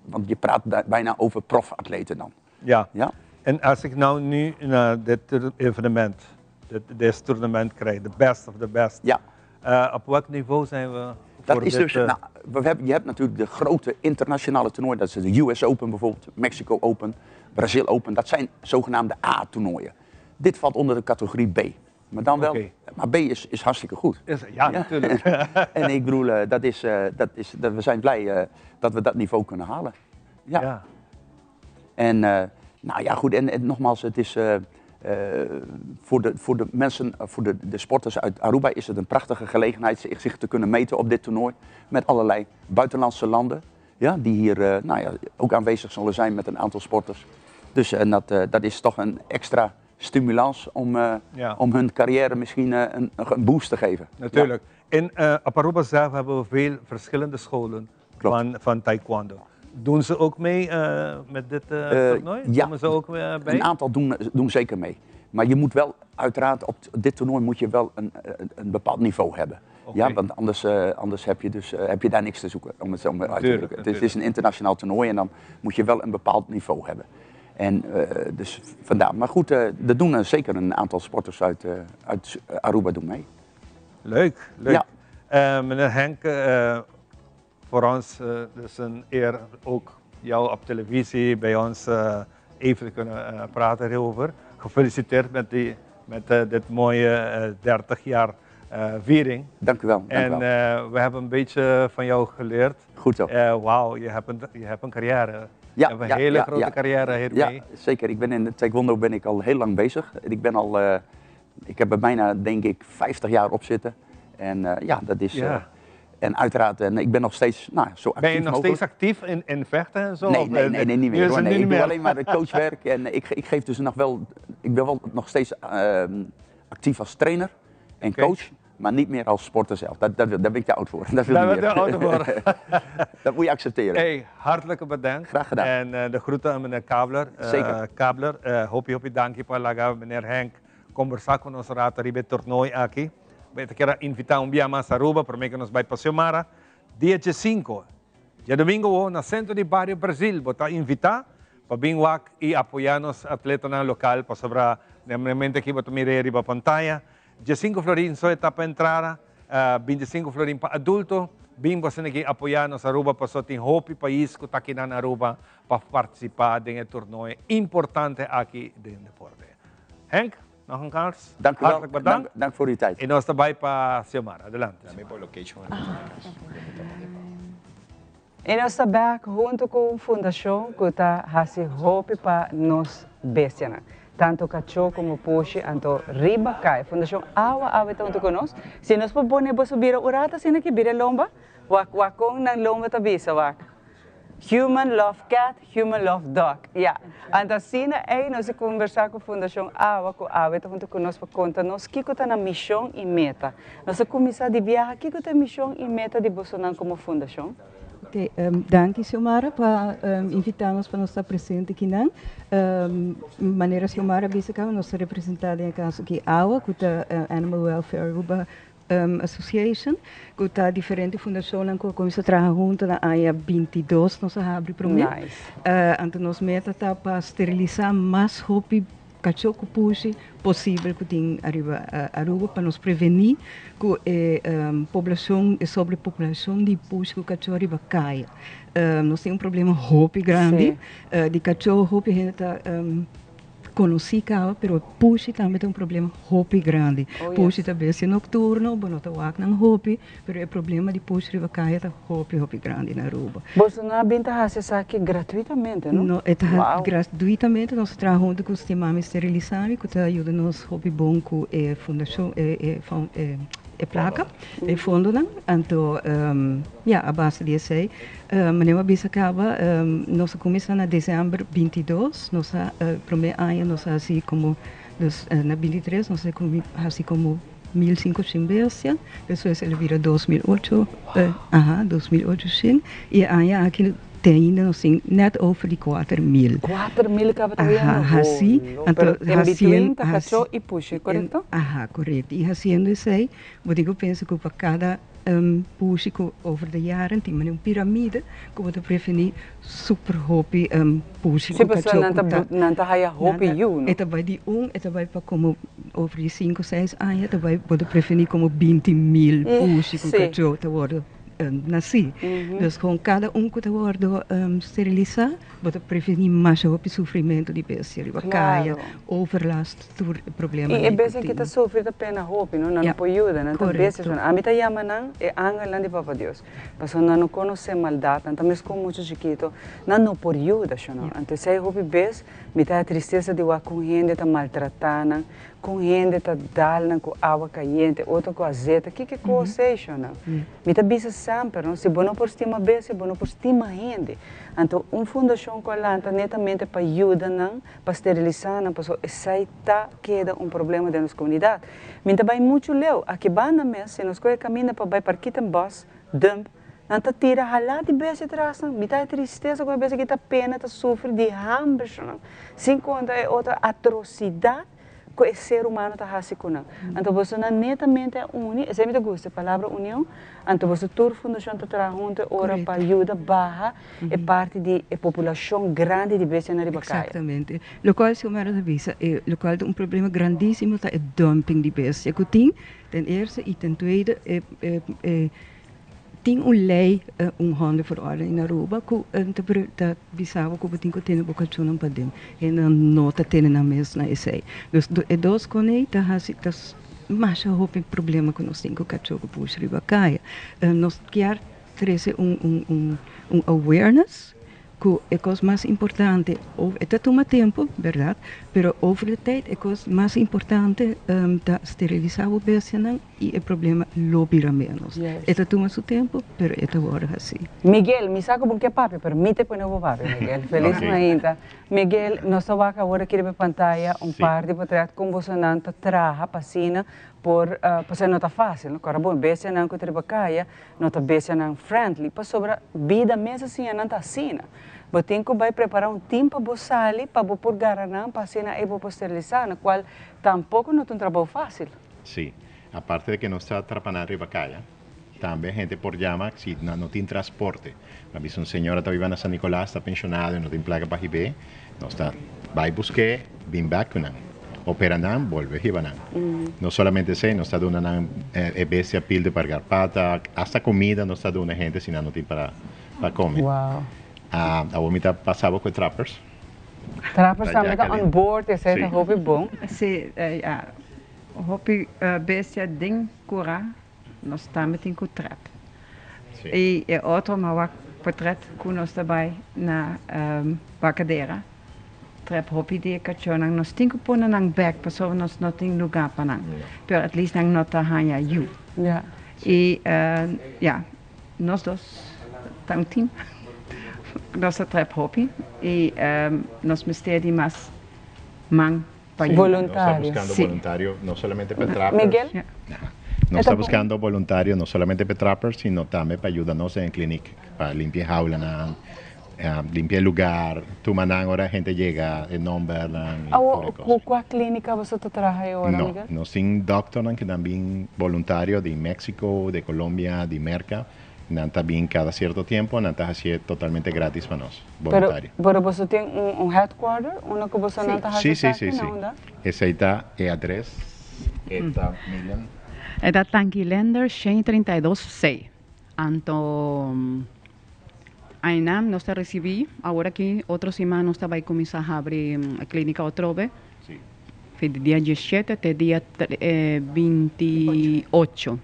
want je praat bijna over profatleten dan. Ja. Ja. En als ik nou nu naar dit evenement, dit toernooi krijg, de best of the best. Ja. Op welk niveau zijn we? Dat is dus, je hebt natuurlijk de grote internationale toernooien, dat is de US Open bijvoorbeeld, Mexico Open, Brazil Open, dat zijn zogenaamde A-toernooien. Dit valt onder de categorie B. Maar dan wel, maar B is hartstikke goed. Ja, natuurlijk. En ik bedoel, we zijn blij dat we dat niveau kunnen halen. Ja. En goed, en nogmaals, het is voor de mensen, voor de sporters uit Aruba is het een prachtige gelegenheid zich te kunnen meten op dit toernooi met allerlei buitenlandse landen, ja, die hier ook aanwezig zullen zijn met een aantal sporters. Dus dat is toch een extra stimulans om hun carrière misschien een boost te geven. Natuurlijk. Ja. Op Aruba zelf hebben we veel verschillende scholen van taekwondo. Doen ze ook mee met dit toernooi? Ja, komen ze ook bij? Een aantal doen zeker mee. Maar je moet wel, uiteraard, op dit toernooi moet je wel een bepaald niveau hebben. Okay. Ja, want anders heb je daar niks te zoeken, om het zo maar uit te drukken. Het is een internationaal toernooi en dan moet je wel een bepaald niveau hebben. En dus vandaar. Maar goed, er doen zeker een aantal sporters uit Aruba doen mee. Leuk, leuk. Ja. Meneer Henk, voor ons is een eer ook jou op televisie bij ons even te kunnen praten hierover. Gefeliciteerd met dit mooie 30 jaar viering. Dank u wel. En we hebben een beetje van jou geleerd. Goed zo. Wauw, je hebt een carrière. Ja, je hebt een hele grote carrière hiermee. Ja, zeker. Ik ben in de taekwondo ben ik al heel lang bezig. Ik heb er bijna, denk ik, 50 jaar op zitten. En dat is... en uiteraard, ik ben nog steeds zo actief Ben je nog mogelijk. steeds actief in vechten en zo? Nee, niet meer. Hoor. Nee, ik doe alleen maar de coachwerk. En ik geef dus nog wel... Ik ben wel nog steeds actief als trainer en coach. Maar niet meer als sporter zelf. Daar ben ik te oud voor. Dat moet je accepteren. Hey, hartelijk bedankt. Graag gedaan. En de groeten aan meneer Kabler. Zeker. Kabler, hopi dankie palaga meneer Henk. Conversar com nosso rato ribe tornoi aqui. Eu quero invitar dia mais a Aruba para que nos vai para Xiomara. Dia 5, dia domingo, na centro de Barrio Brasil. Vou invitar para vir e apoiar os atletas local para sobrar, normalmente aqui vou mirar riba pantalla. 15 florin só etapa entrada, 25 florin para adulto. Bem você aqui apoiar nos Aruba para só ter hope país que está aqui na Aruba para participar de torneio importante aqui do deporte. Henk, nog een kans. Dank u wel. Hartelijk bedankt. Dank voor uw tijd. En nós também para Xiomara. Adelante. Também por location. E nós estamos junto com a fundação que está fazendo hope para nós bestias. Tanto cachorro como puxi, tanto riba cai. Fundação Awa tanto conosco. Se nós podemos subir o rata, se não que vira lomba, wakong ng lomba tabisa wak. Human love cat, human love dog. Ja. En assim nós conversar com a Fundação Awa, com a Awa junto conosco para contar nós que está na missão e meta. Nós começar de viajar, que está a missão e meta de Bolsonaro como fundação. Danke, Xiomara, por invitar-nos para estar presente aqui. Maneira Xiomara, basicamente, nós estamos representados em caso aqui AWA, que é Animal Welfare Aruba Association, que está diferente fundação que começa a trabalhar junto na área 22, nós abrimos para mim. Então, nós meta está para esterilizar mais roupa cachorro puxe possível que tem arriba Aruba para nos prevenir que população e sobrepopulação de puxe que o cachorro arriba caia. Nós temos problema roupa grande de cachorro roupa está conheci cá, pero puxe também tem problema roupa grande. Puxe também é noturno, não está wak nang roupa, pero é problema de puxe arriba caia tá roupa grande na Aruba. Bolsonaro bem tá isso aqui gratuitamente, não? Não, é gratuitamente nós trabalhamos junto com o sistema esterilizado que está ajudando nos roupa bom com a fundação placa, é fundo não, então a base disso aí, maneira bisa acaba, nós começamos em dezembro 22, nossa primeiro ano nós assim como na 23 nós assim como 1.500 bestias, depois ele vira 2008, 2008 e aí aqui ainda nós temos net over de 4.000. 4.000 acaba trabalhando. Assim, então em cachorro e puxa, correto? Correto. E fazendo isso aí, eu penso que para cada puxa over de jaren tem uma pirâmide que pode prevenir super hopi puxa com cachorro. Não está aí hopi you, não? Eta vai de eta vai para como over de 5, 6 anos, eta vai pode prevenir como 20.000 puxa com cachorro, tá vendo? Nasci. Dus com cada que está esterilizado, pode prevenir mais o sofrimento de bestia, de caia, overlast, problema. E bestia que está sofrendo apenas roupa, não pode ajudar, não tem bestia. A mim está chamando é angel de Papa Deus. Mas não conhece maldade, então mesmo com muito chiquito, não pode ajudar, não. Então se a roupa bestia, me dá a tristeza de ver com gente está maltratando, com gente está dando com água caliente, outra com azeite, que coisa é isso, não? Me dá bisa sempre, não? Se não por estima bestia, não por estima gente. Então, fundação com a lanta netamente para ajudar, não? Para esterilizar, não? Para aceitar que é problema da nossa comunidade. Me também muito leu, aqui banda mesmo, se nós caminhamos para vai para aqui tem bus, dump, não tá tira ralar de bestia atrás, não? Me dá tristeza com a bestia que está pena, está sofre de hambre, não? Sem conta é outra atrocidade com o ser humano está assim com nós. Então você não netamente une, eu sempre gosto da palavra união. Então você toda fundação está trabalhando ora para ajudar barra é parte da população grande de Bestia na Ribacaia. Exatamente. O qual se Omar avisa, o qual um problema grandíssimo é o dumping de bestia. Que tem, ten eerste e ten tweede, tem lei, hondenverordening in Aruba, que bisava que tem que ter bocação não padem, e não nota ter na mesma essay. Dus dos conei tá hasi tas mas houve problema com nós cinco cachorro puxa ribacaia. Nós quer trazer awareness que é coisa mais importante. Está toma tempo, verdade? Pero over de tijd é coisa mais importante da esterilizar o bestia e o problema lobira menos. Está toma seu tempo, pero é agora assim. Miguel, me saco porque papi, permite poner o papi, Miguel. Feliz ainda. Miguel, nós vamos agora aqui na pantalla par de portretos com você não traja pasina por ser não tá fácil, não? Cara bom, bestia não que trabalha, não tá bestia não friendly, para sobre vida mesmo assim não tá assim. Você tem que vai preparar tempo para você ali para por garantir para assim e para esterilizar, no qual tampouco não é trabalho fácil. Sim, aparte de que não está trabalhando ribacaia, também gente por llama se não tem transporte. Mas uma senhora está vivendo em São Nicolás, está pensionada, não tem placa para ir, não está, vai buscar, vem back com operan, vuelve hibanan. No solamente se nos está dando una bestia pil de pagar pata, hasta comida nos está dando gente si no tiene para comer. Wow. A vomita pasaba con trappers. Trappers também está on board, esse é hobby bom. Sim, hobby bestia ding cura, nós também tem com trap. E outro mas portret que nós também na bacadeira. Trap hopi de kachonang nos tinko po na ng back paso nos noting lugar pa nang. Pero at least nang nota hanya you. Yeah. Y nos dos tang team. Nos trap hopi y nos misteri mas mang voluntario. No está buscando voluntario no solamente para trappers. Miguel. Yeah. No está buscando voluntario no solamente para trappers, sino también para ayudarnos en clinic, para limpiar jaula limpia el lugar, tu manang ahora gente llega, el nombre, ¿Cuál clínica você trabaja ahora, Miguel? No, sin doctor que también voluntario de México, de Colombia, de Merca, también cada cierto tiempo, así es totalmente gratis para nosotros, voluntario. Pero você tem headquarter, uno que você não está sí. Ese ahí está, E3, está Milan. Está Tanquilender 132C. Anto Ainam nós recebi, agora que outra semana nós vai começar a abrir a clínica outra vez. Sim. Foi do dia 17 até dia 28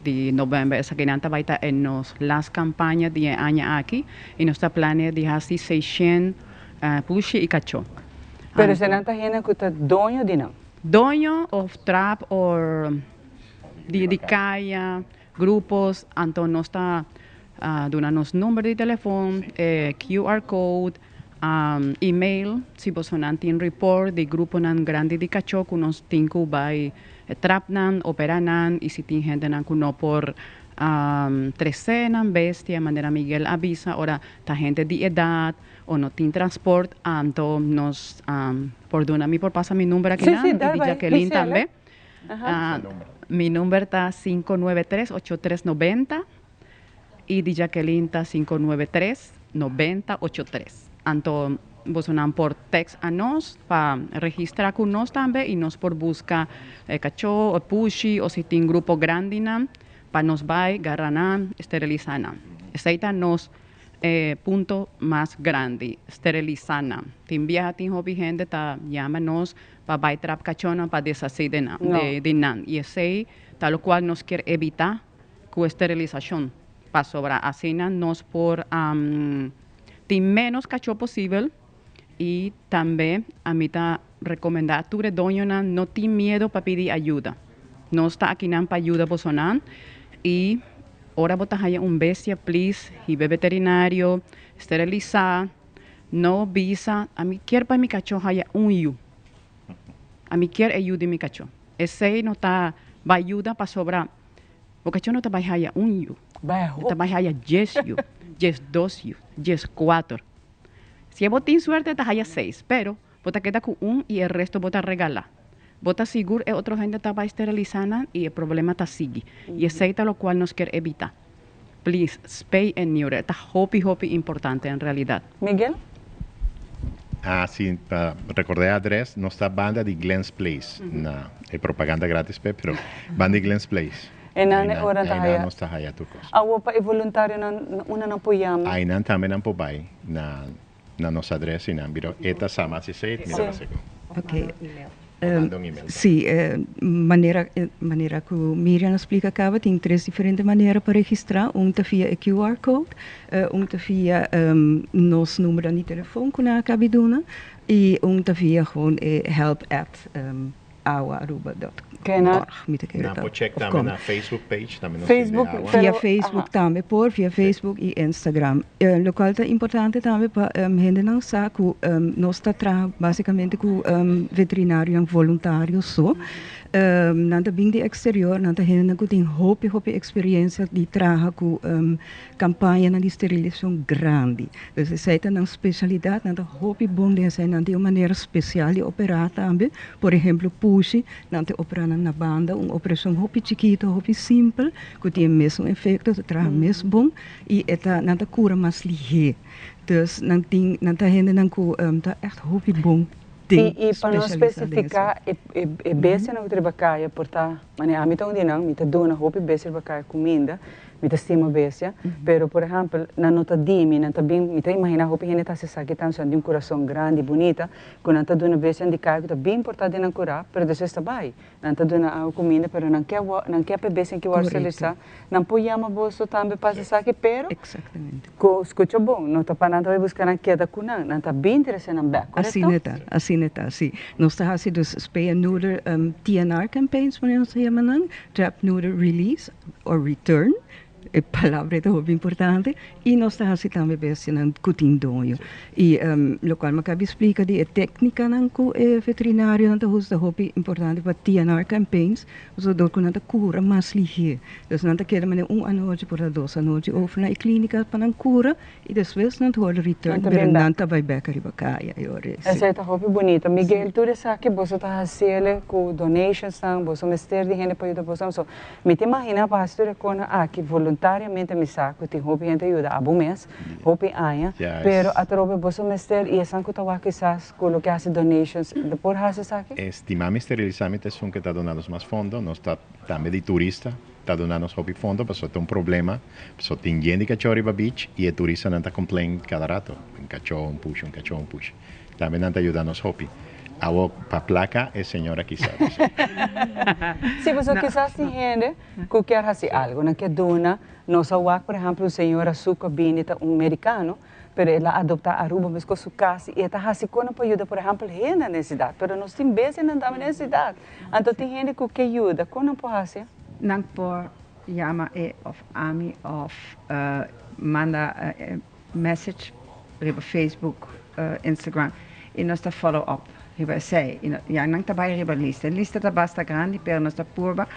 de novembro. Essa criança vai estar nas campanhas de ano aqui e nós planeamos de fazer 600 puxa e cachorro. Pero você não está vendo que está dono de não? Dono of trap ou de caia, grupos, então nós está dando-nos número de telefone, QR code, email, se você não tem report de grupo não grande de cachorro, que nós temos que vai trap não, operar não, e se tem gente não que não por trecena, bestia, maneira Miguel avisa, ora, tá gente de idade, ou não tem transporte, então nós, perdona-me por passar meu número aqui, e de Jacqueline também. Mi número está 593-8390 y de Jacqueline está 593-9083. Então, você não por text a nós para registrar com nós também e nós por buscar cachorro ou puxi ou se tem grupo grande para nós vai garanar esterilizar. Esse é nos ponto mais grande, esterilizar. Tem viaja, tem hobby gente tá chama nós para vai trap cachorro para deshacer de nan. E esse tal qual nós quer evitar com esterilização. Para sobrar assim nós por tem menos cachorro possível e também a mim tá recomendar tu dono não tem medo para pedir ajuda. Nós está aqui para ajuda você e ora botar aí bestia please e veterinário esterilizar no visa a mim quer para mi cachorro aí you. A mim quer ajuda mi cachorro. Esse não tá vai ajuda para sobrar. O cachorro não tá vai aí you. Está vai aí just you. Just 2 you, just 4. Si vos tienes suerte, te haya 6, pero vos te quedas con 1 y el resto vos te regalas. bota seguro e otra gente está esterilizando y el problema está sigue. Y es lo cual nos quiere evitar. Please, spay and neuter. Está hopi importante en realidad. Miguel? Ah, sim, recordei a address, nossa banda de Glenn's Place, é propaganda grátis, pero banda de Glenn's Place. Ainda ora tá aí. Nós tá aí a tucos. A opa é voluntário una não poiama. Ainda também não pobai na nossa address e não biro eta sama se sei, mira para segundo. Ok. Sim, maneira que o Miriam explica acaba, tem 3 diferentes maneiras para registrar. Tá via o QR Code, tá via nosso número de telefone que nós acabamos de dar, e tá via gewoon help@awa.aruba.org. Pode checar também na Facebook page, também via Facebook também, via Facebook e Instagram. O qual é importante também para gente não sabe que nós estamos basicamente com veterinário voluntário só. Nanta bem de exterior, nanta gente que tem hope experiência de trabalhar com campanha de esterilização grande. Então, essa é uma especialidade, nanta hope bom de essa, nanta uma maneira especial de operar também. Por exemplo, push, nanta operar na banda, uma operação hope chiquita, hope simples, que tem o mesmo efeito, trabalha mesmo bom e esta nanta cura mais ligeira. Então, nanta gente que echt hope bom. E para não especificar, é besta não trabalhar, portanto, a mim também não, me dona roupa besta trabalhar comida, me estima besta, pero por exemplo, na nota dimi, não também me imagina roupa que está se saque tanto de coração grande, bonita, quando não dona besta de cargo, é bem importante não curar, pero depois está bem, não dona a comida, pero não quer besta que vai realizar, não pode chamar bolso também para se saque, pero escuta bom, não está para não buscar na queda com não está bem interessante na back, assim está, sim. Nós estamos fazendo os spay and neuter TNR campaigns, mas nós chamamos trap neuter release or return. É palavra é muito importante e nós estamos também pensando cutindonho e o qual me acaba explica de técnica não que veterinário não usa muito importante para TNR campaigns usa do que não cura mais ligeiro então não quer maneira noite por 2 noite ou na clínica para não cura e depois não pode return para não vai back a ribacaia essa é muito bonita Miguel tu sabe que você está fazendo com donations não você mestre de gente para ajudar você so me te imagina para história com que voluntariamente me saco tem roupa gente ajuda a bom mês roupa aia pero a tropa você mestre e essa que tá quizás colocar as donations depois hace saque estimamos esterilizamento é que está donando mais fundo nós está também de turista está donando roupa fundo para só tem problema só tem gente que chora para beach e o turista não está complain cada rato um cachorro push também não está ajudando nos roupa para placa é senhora que sabe. Sim, você quizás tem gente que quer fazer algo, não quer donar. Nossa UAC, por exemplo, a senhora Suca Binita, americano, pero ela adopta Aruba, mas com sua casa, e ela faz coisa para ajudar, por exemplo, gente na necessidade, pero nós temos vezes não temos necessidade. Então tem gente que quer ajuda, como pode fazer? Não pode chamar of AMI, manda message por Facebook, Instagram, e nós follow up. Riba sei, já não está bem riba lista está bastante grande, pero nós está purba,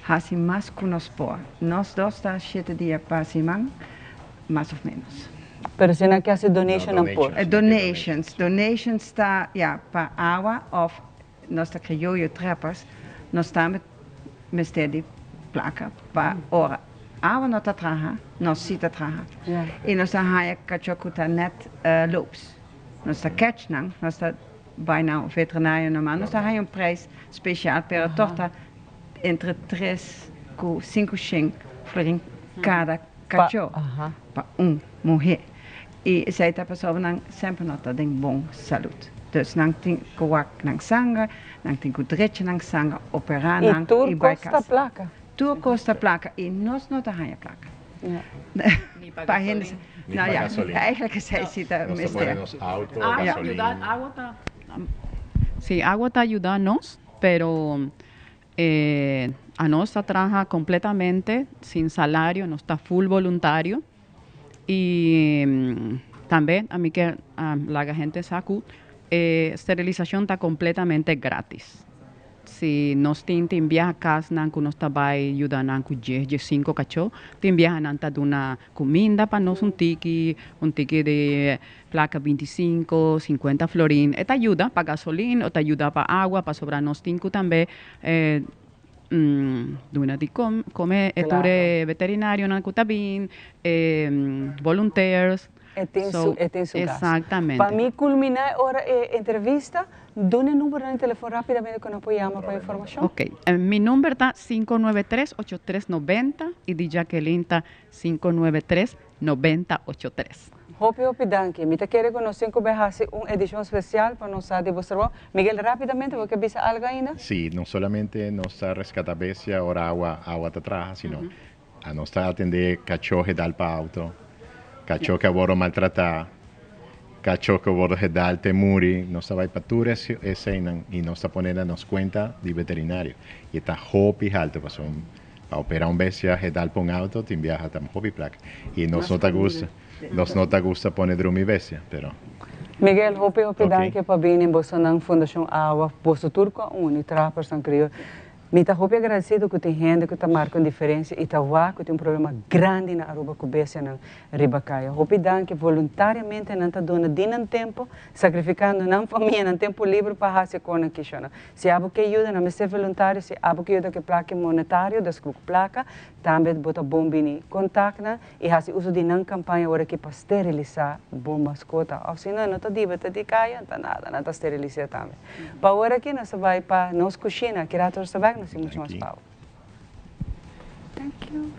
assim mais que nós por. Nós dois está 7 dias para cima, mais ou menos. Pero se não quer fazer donation não por. Donations está, para água of nós está crioulo trappers, nós estamos de placa para hora. Água não está traga, nós sim está traga. E nós está haia cachocuta net loops. Nós está catch não, nós está bijna veterinário normaal. Dus daar heb je prijs speciaal per torta entre 3 e 5 florin cada cachorro para mulher. E essa pessoa não sempre nota tem bom saúde. Dus não tem coac não sangue, não tem cudrete não sangue, operar não e custa placa. Tudo custa placa e nós não temos placa. Para gente, não eigenlijk zei ze dat mestre. Sí, agua está ayudándonos, pero a nosotros trabaja completamente sin salario, no está full voluntario. Y también a mí que la gente sabe, esterilización está completamente gratis. si nós tem viaja casa nan que nós trabalha ajudando com 5 cachorros, tem viaja nan tá dando comida para nós um tique de placa 25, 50 florin, eta ajuda para gasolina, ou ajuda para água, para sobrar nós cinco também. Duna di come eture veterinário nan kutabin, volunteers. Tem su Exatamente. Para mim culminar a entrevista, done o número de telefone rapidamente que nós apoiamos para informação. Ok. Mi número está 593-8390 e de Jacqueline está 593-9083. Hopi, danke. Me quero que nós cinco berrase uma edição especial para nós de você. Miguel, rapidamente, porque visa algo ainda? Sí, no solamente nos rescata bestia, ahora agua atrás, sino a nos atender cachorro dal pa auto, cachorro que aboro maltratar, cachorro que aboro dal temuri, nos vai para todas escenas y nos poniendo nos cuenta de veterinario. Y está hopi alto para operar un bestia dal pa un auto, te viaja tam hopi placa. Y nos nota gusta. Nos nota gusta poner drumi bestia, pero... Miguel, hopi danke para vir em Bolsonaro Fundação Awa, Posto Turco, Unitra, Person Criou. Me está hopi agradecido que tem gente que está marcando diferença e está que tem problema grande na Aruba Kubessia na Ribacaia. Hopi danke voluntariamente não está dando dinam tempo, sacrificando na família, no tempo livre para fazer coisa que chama. Se abo que ajuda, não me ser voluntário, se abo que ajuda que placa monetário, das placa, também bota bombini contacta e fazer uso de não campanha agora que para esterilizar bom mascota. Ou se não está diva, está de caia, não nada, não está esterilizar também. Para agora aqui nós vai para nos cozinha, que rato está bem, nós temos mais pau. Thank you.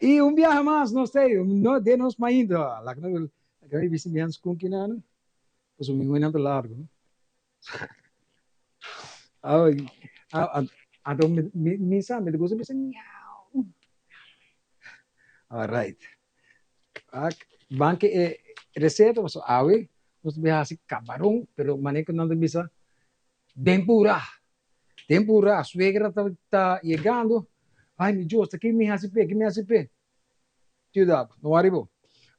E viaje más, no sé, no de nos ainda. La que no visi menos com que não, pues um minuto largo. Então me sabe, gosto de miau. Alright. Banque receita, mas awe, nós viaje camarão, pero manejo não bisa tempura. Tempura, a suegra está chegando. Ai, meu Deus, aqui me hace pé, Cuidado, não arribou.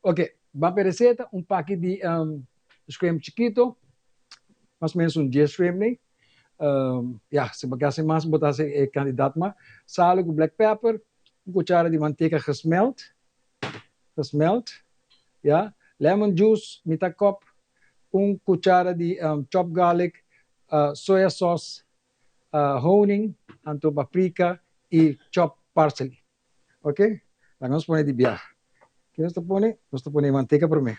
Ok, vamos para a receita, paquete de shrimp chiquito, mais ou menos 10 shrimp, né? Se bagasse mais, botasse candidato mais. Sal com black pepper, cuchara de manteiga gesmelt, lemon juice, metade copo, cuchara de chopped garlic, soya sauce, honey, paprika e chopped parsley. Ok? Vamos poner de viaje. ¿Qué nos pone? Nos pone manteca por mí.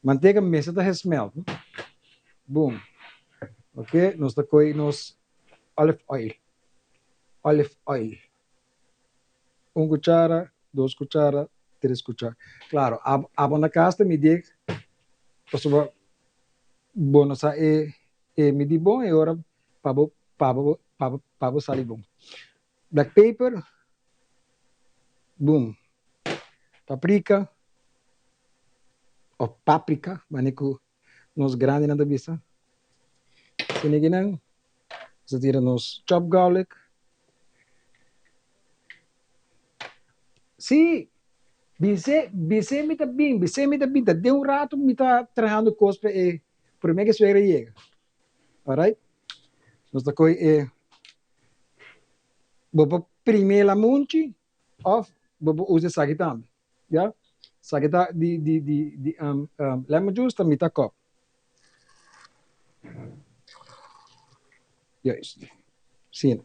Manteca mesa está smelt. Boom. Ok? Nos coi nos olive oil. Cuchara, 2 cucharas, 3 cucharas. Claro, abo na casta me diga, pues bueno, sa me di bom e ora pabo sali bom. Black pepper. Boom. Paprika. Ou páprica, maneco nos grandes na bisa. Siniginan. Você tira nos chopped garlic. Sim. Bise me tá bem. Deu rato me tá trajando cospe e primeiro que suegra chega. Alright? Nós tá coi vou primeiro a munchi of vou usar sagitam. Ja? Sagita di lemon juice também tá copo. Yes. Sim.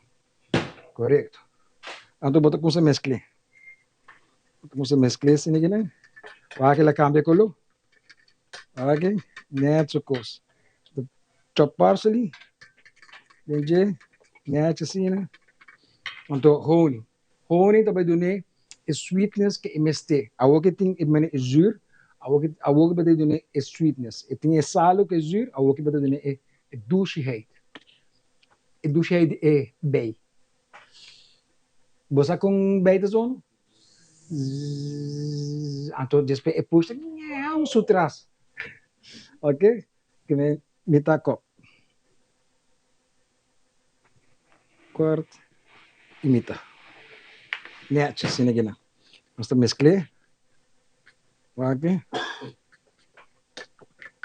Correto. Então bota com essa mescla. Com essa mescla assim, né? Vai que ela cambia color. Ok? Net coisa. Chop parsley. Entendi? Net assim, né? Então honey. Honey também dune sweetness que MST. A que tem é zuur. A que bate dune é sweetness. E tem salo que é zuur. A que bate dune é douchigheid. E douchigheid é bem. Você com bem da zona? Então, depois é puxa, não, sutras. Ok? Que me taco. Quarto. Imita. Net, assim, aqui, não. Nós mesclar. Ok?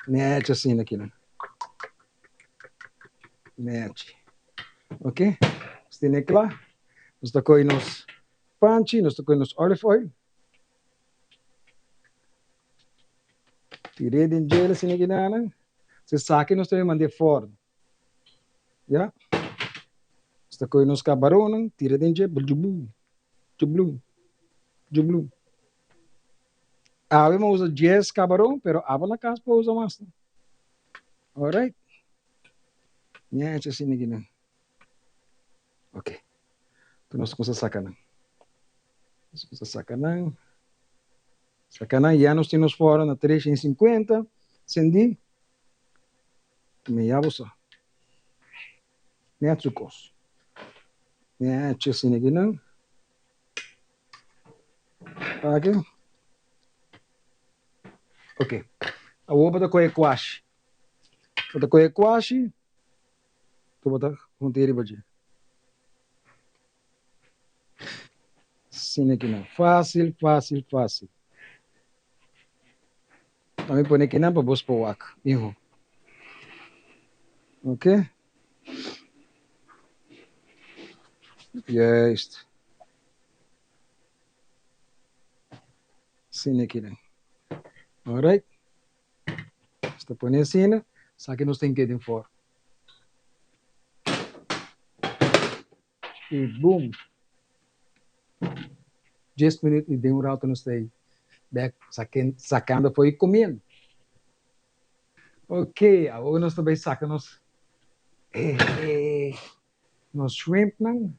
Net, assim, aqui, não. Net. Ok? Você tem que lá. Nós tocamos nos panchi, nós tocamos nos olive oil. Tirei de gelo, assim, aqui, não. Você saque, nós temos que mandar fora. Já? Nós tocamos nos camarões, tirei de gelo, jublu. Ave usa 10 camarão, pero ave na casa para usar mais. Alright? Net, assim, aqui, não. Ok. Então nós vamos sacanagem. Nós vamos sacanagem. Sacanagem, já nós temos fora na 350. Sendi. Me llamo só. Net sucos. Net, assim, aqui, não. Ok. Ok. A vou botar com a quashi. Botar com a quashi. Tu botar com o tiri badia. Sim, aqui não. Fácil. Também põe aqui não para você pôr o ac. Ok? Juist. Sim, aqui não. Alright? Está põe assim, né? Só que nós temos que ir de fora. E boom. 10 minutos e deu um rato no stay. Back, sacando foi comendo. Ok, agora nós também sacamos nos shrimp, não?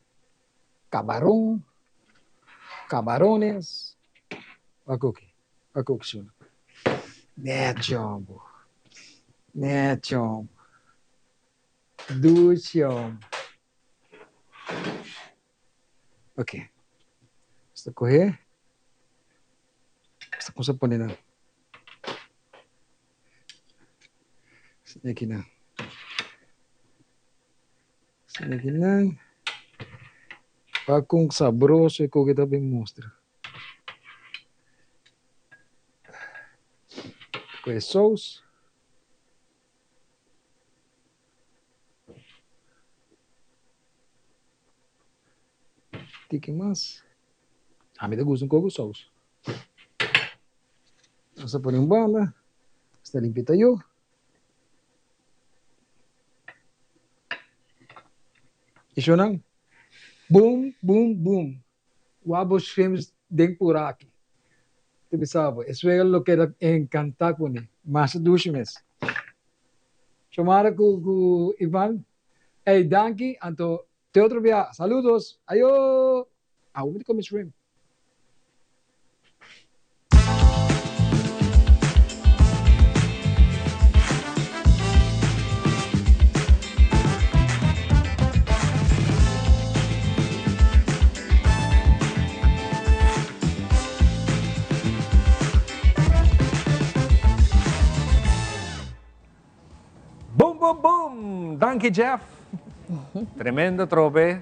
Camarones. Aqui, senhor. Netjombo. Duchom. Ok. Basta correr. Basta kung saan po nila. Aqui não. Aqui não. Para com sabroso e com que também mostra. Com a sauce. Que mais? A mim dá gosto com sauce. Vamos pôr em banda. Está limpita eu. Isso não? Boom. Wabos filmes dentro por aqui. Tu sabe? Isso é o que era encantar com ele. Mas duas meses. Chamara com Ivan. Hey, danke. Anto, te outro dia. Saludos. Ayo. Ah, vamos comer shrimp. Boom! Danke, Jeff. Tremendo trope.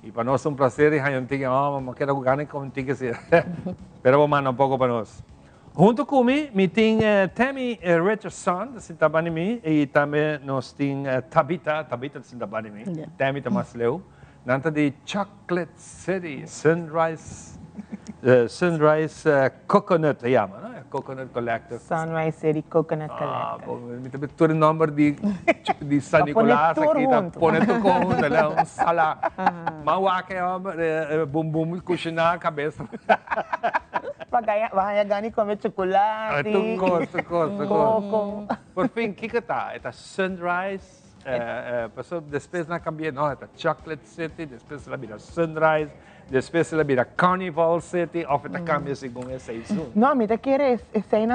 E para nós é um prazer. E eu tenho quero ganhar contigo. Pero vamos mandar um pouco para nós. Junto comigo, tem Tammy Richardson, da Sintabanimi. E também nós temos Tabita da Sintabanimi. Tammy Tomasleu. Nanta de Chocolate City, Sunrise Coconut, chama, não é? Coconut Collector. Sunrise City Coconut Collector. Bom, todo o nome de San Nicolás aqui, põe tudo junto, né? Um sala. Mauaque, bum, cozinhar a cabeça. Vai ganhar comer chocolate. Tu gosta. Por fim, o que está? É Sunrise. Depois na cambia, não, é Chocolate City, depois ela vira Sunrise, depois ela vira Carnival City, ou ela cambia segundo a season. Não, me quer ser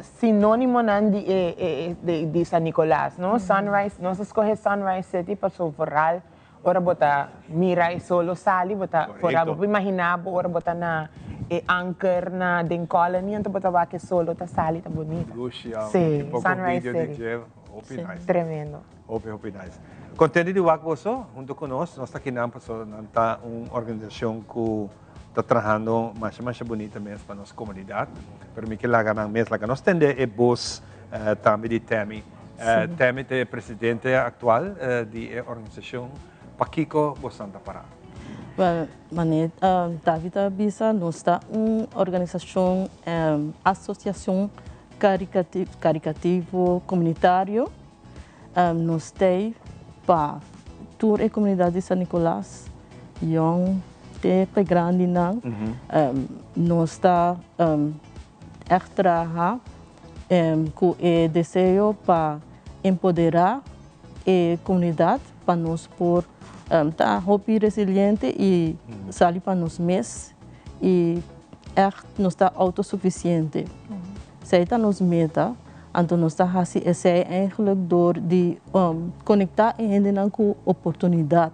sinônimo de San Nicolás, não? Sunrise, nós escolhemos Sunrise City para o verão, ora bota mira e solo sali, bota fora bo imaginabo, ora bota na anchor na den colony, então bota va que solo ta sali ta bonita. Sim, Sunrise City. Tremendo. Hope nice. Contente de estar você junto conosco. Nós aqui na uma organização que está trabalhando mais bonita mesmo para a nossa comunidade. Para mim que lá ganham mesmo, lá nós temos é boss também de Temi. Temi é presidente atual da organização Paquico Santa Pará. David Bisa nós está uma organização, associação caricativo comunitário. Nós temos para toda a comunidade de São Nicolás, young, até grande, nós está trabalhando com o desejo para empoderar a comunidade, para nós por estar resiliente e sair para nós mesmos e nós está autossuficiente. Se está nos meta, então nós está fazendo esse eigenlijk door de conectar a gente com oportunidade,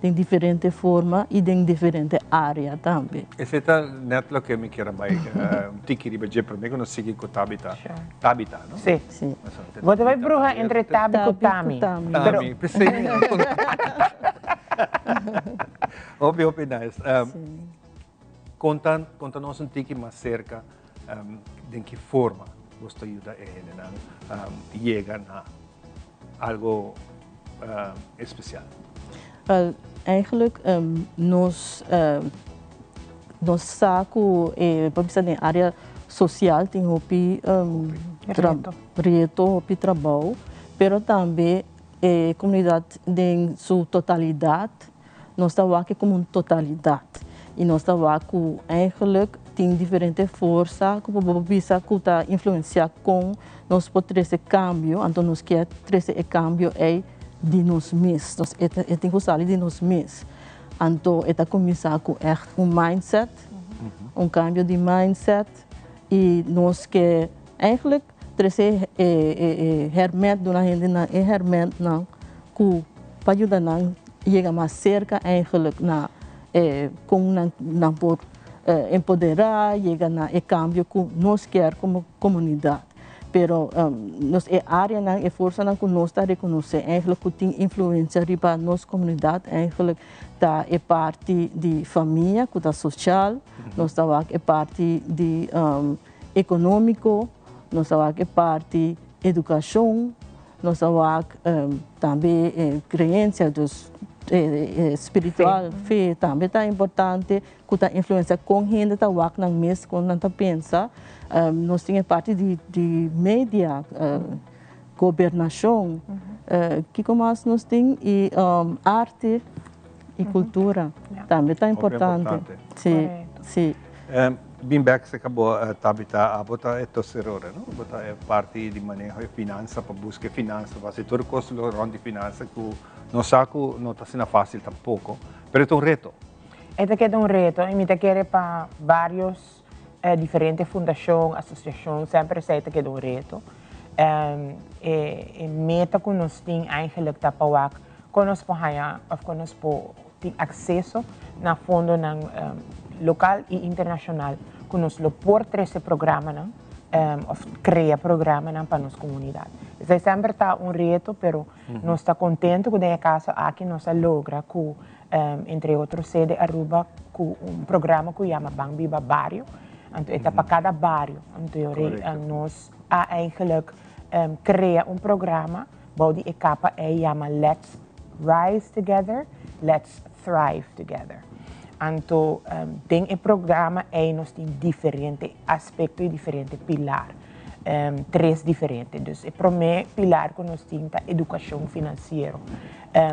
em diferente forma e em diferente área também. Esse é neto que me quero mais tiki riba je para mim que nós seguimos com Tabita. Tabita, não? Sim. Sim. Você vai bruxa entre Tabi e Tami. Tami, pensei. Óbvio, nice. Conta-nos tiki mais cerca de que forma você ajuda a ele chegar a algo especial. Eigenlijk nós sacamos na área social tem reto trabalho, pero também a comunidade em sua totalidade nós estamos aqui como uma totalidade e nós estamos aqui eigenlijk tem diferentes forças que podem influenciar com nós por trazer cambio, então nós queremos trazer cambio de nós mesmos, nós temos que sair de nós mesmos. Então, está começar com mindset, cambio de mindset, e nós queremos, eigenlijk, trazer hermet do na gente, hermet não, que para ajudar a chegar mais cerca, eigenlijk, com por empoderar, chegar a cambio que nós queremos como comunidade. Pero nos área na força na que nós está reconhecer eigenlijk que tem influência para nossa comunidade eigenlijk tá é parte de família que tá social nós está é parte de econômico nós está é parte educação nós está também crença dos espiritual fé também tá importante que tá influência com gente tá wak nang mes quando não tá pensa nós temos parte de mídia, governação, que mais nós temos e arte e cultura também está importante. Sim, sim. Bimbeck se acabou Tabita a botar é tocerora, não? Botar é parte de manejo de finança para buscar finança, fazer todo o custo de finança que não saco não está sendo fácil tampouco, mas é um reto. Este que é um reto e me quer para vários diferentes fundações, associações, sempre sei que é um reto. Meta que nós temos eigenlijk tá para que nós podemos ter acesso na fundo local e internacional que nós por esse programa ou criar programa para nossa comunidade. Isso sempre está um reto, pero nós está contente com o caso aqui nós logra que entre outros sede Aruba com programa que chama Bang Biba Barrio. Então, para cada bairro, nós eigenlijk cria programa, onde a capa chama Let's Rise Together, Let's Thrive Together. Então, tem o programa nós temos diferentes aspectos e diferentes pilares, três diferentes. Então, o primeiro pilar que nós temos é a educação financeira.